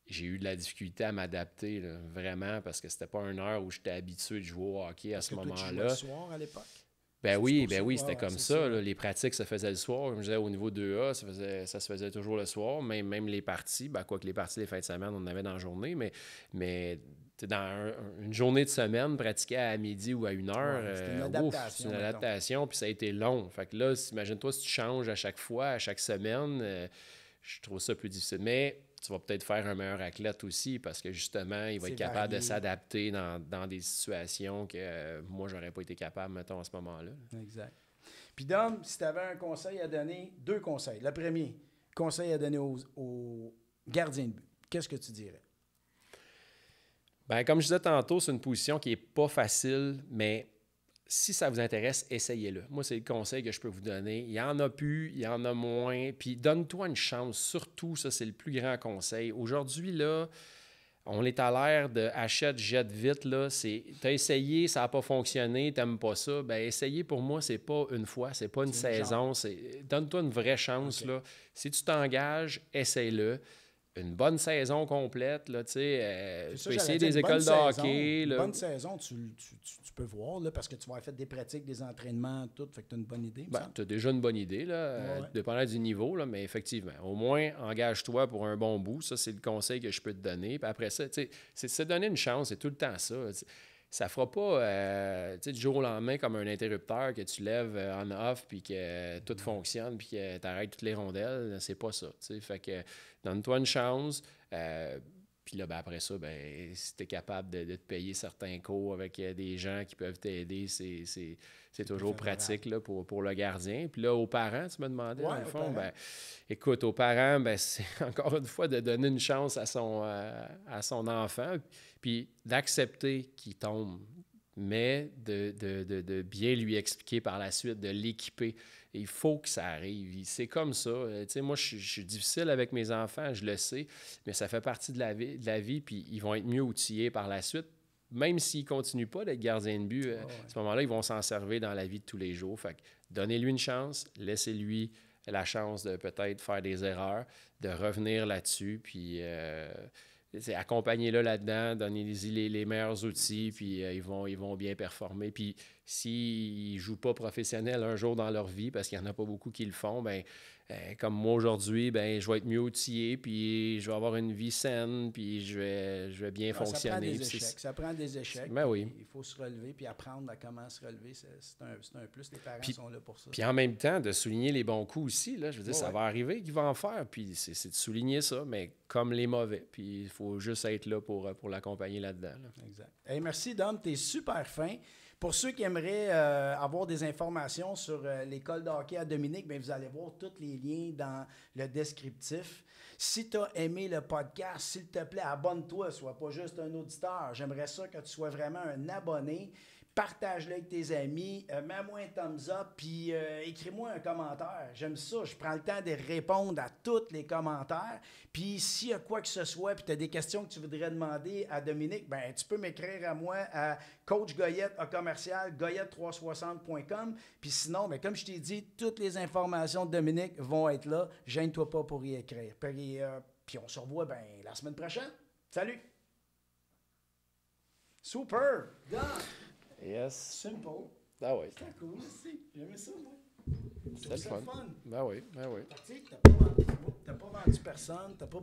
j'ai eu de la difficulté à m'adapter, là, vraiment, parce que c'était pas 1 heure où j'étais habitué de jouer au hockey à ce moment-là. Tu jouais le soir à l'époque? Ben oui, c'était comme ça. Là, les pratiques se faisaient le soir. Comme je disais, au niveau 2A, ça se faisait toujours le soir. Même les parties, quoique les parties les fins de semaine, on en avait dans la journée, mais dans une journée de semaine, pratiquer à midi ou à 1 heure, c'est une adaptation, puis ça a été long. Fait que là, imagine-toi si tu changes à chaque fois, à chaque semaine, je trouve ça plus difficile. Mais tu vas peut-être faire un meilleur athlète aussi parce que justement, il va être capable de s'adapter dans des situations que moi, j'aurais pas été capable, mettons, à ce moment-là. Exact. Puis Dom, si tu avais un conseil à donner, 2 conseils. Le premier, conseil à donner aux gardiens de but, qu'est-ce que tu dirais? Bien, comme je disais tantôt, c'est une position qui n'est pas facile, mais si ça vous intéresse, essayez-le. Moi, c'est le conseil que je peux vous donner. Il y en a plus, il y en a moins. Puis donne-toi une chance. Surtout, ça, c'est le plus grand conseil. Aujourd'hui, là, on est à l'ère de achète, jette vite. Là. T'as essayé, ça n'a pas fonctionné, t'aimes pas ça. Bien, essayer pour moi, c'est pas une fois, c'est pas une saison. Donne-toi une vraie chance. Okay. Là. Si tu t'engages, essaye-le. Une bonne saison complète, là, tu sais, tu peux essayer des écoles de hockey. Une bonne saison, tu peux voir, là, parce que tu vas avoir fait des pratiques, des entraînements, tout, fait que tu as une bonne idée. Tu as déjà une bonne idée, là, dépendant du niveau, là, mais effectivement, au moins, engage-toi pour un bon bout. Ça, c'est le conseil que je peux te donner. Puis après ça, tu sais, c'est donner une chance, c'est tout le temps ça. Ça fera pas du jour au lendemain comme un interrupteur que tu lèves en off puis que tout fonctionne puis que tu arrêtes toutes les rondelles. C'est pas ça. T'sais. Fait que donne-toi une chance. Puis là, ben, après ça, ben, si tu es capable de te payer certains cours avec des gens qui peuvent t'aider, c'est toujours pratique là, pour le gardien. Puis là, aux parents, tu me demandais, dans le fond, ben, écoute, aux parents, ben, c'est encore une fois de donner une chance à son enfant, puis d'accepter qu'il tombe, mais de bien lui expliquer par la suite, de l'équiper. Il faut que ça arrive. C'est comme ça. Tu sais, moi, je suis difficile avec mes enfants, je le sais, mais ça fait partie de la vie, puis ils vont être mieux outillés par la suite. Même s'ils ne continuent pas d'être gardiens de but, à ce moment-là, ils vont s'en servir dans la vie de tous les jours. Fait que donnez-lui une chance, laissez-lui la chance de peut-être faire des erreurs, de revenir là-dessus, puis accompagnez-le là-dedans, donnez-y les meilleurs outils, puis ils vont bien performer. Puis s'ils ne jouent pas professionnel un jour dans leur vie, parce qu'il n'y en a pas beaucoup qui le font, bien, comme moi aujourd'hui, ben je vais être mieux outillé, puis je vais avoir une vie saine, puis je vais bien fonctionner. Ça prend des échecs. Ben oui. Il faut se relever, puis apprendre à comment se relever. C'est un plus. Les parents sont là pour ça. Puis en même temps, de souligner les bons coups aussi. Là, je veux dire, ça va arriver qu'il va en faire, puis c'est de souligner ça, mais comme les mauvais. Puis il faut juste être là pour l'accompagner là-dedans. Là. Exact. Hey, merci, Dom. Tu es super fin. Pour ceux qui aimeraient avoir des informations sur l'école de hockey à Dominique, bien, vous allez voir tous les liens dans le descriptif. Si tu as aimé le podcast, s'il te plaît, abonne-toi. Sois pas juste un auditeur. J'aimerais ça que tu sois vraiment un abonné. Partage-le avec tes amis, mets-moi un thumbs up, puis écris-moi un commentaire. J'aime ça, je prends le temps de répondre à tous les commentaires. Puis s'il y a quoi que ce soit, puis tu as des questions que tu voudrais demander à Dominique, ben tu peux m'écrire à moi à coachgoyette@goyette360.com. Puis sinon, ben, comme je t'ai dit, toutes les informations de Dominique vont être là. Gêne-toi pas pour y écrire. Puis on se revoit ben, la semaine prochaine. Salut! Super! Done! Yes. Simple. Ah oui. C'était cool aussi. J'aimais ça, moi. C'était le fun. Ben oui, ben oui. Tu sais, t'as pas vendu personne, t'as pas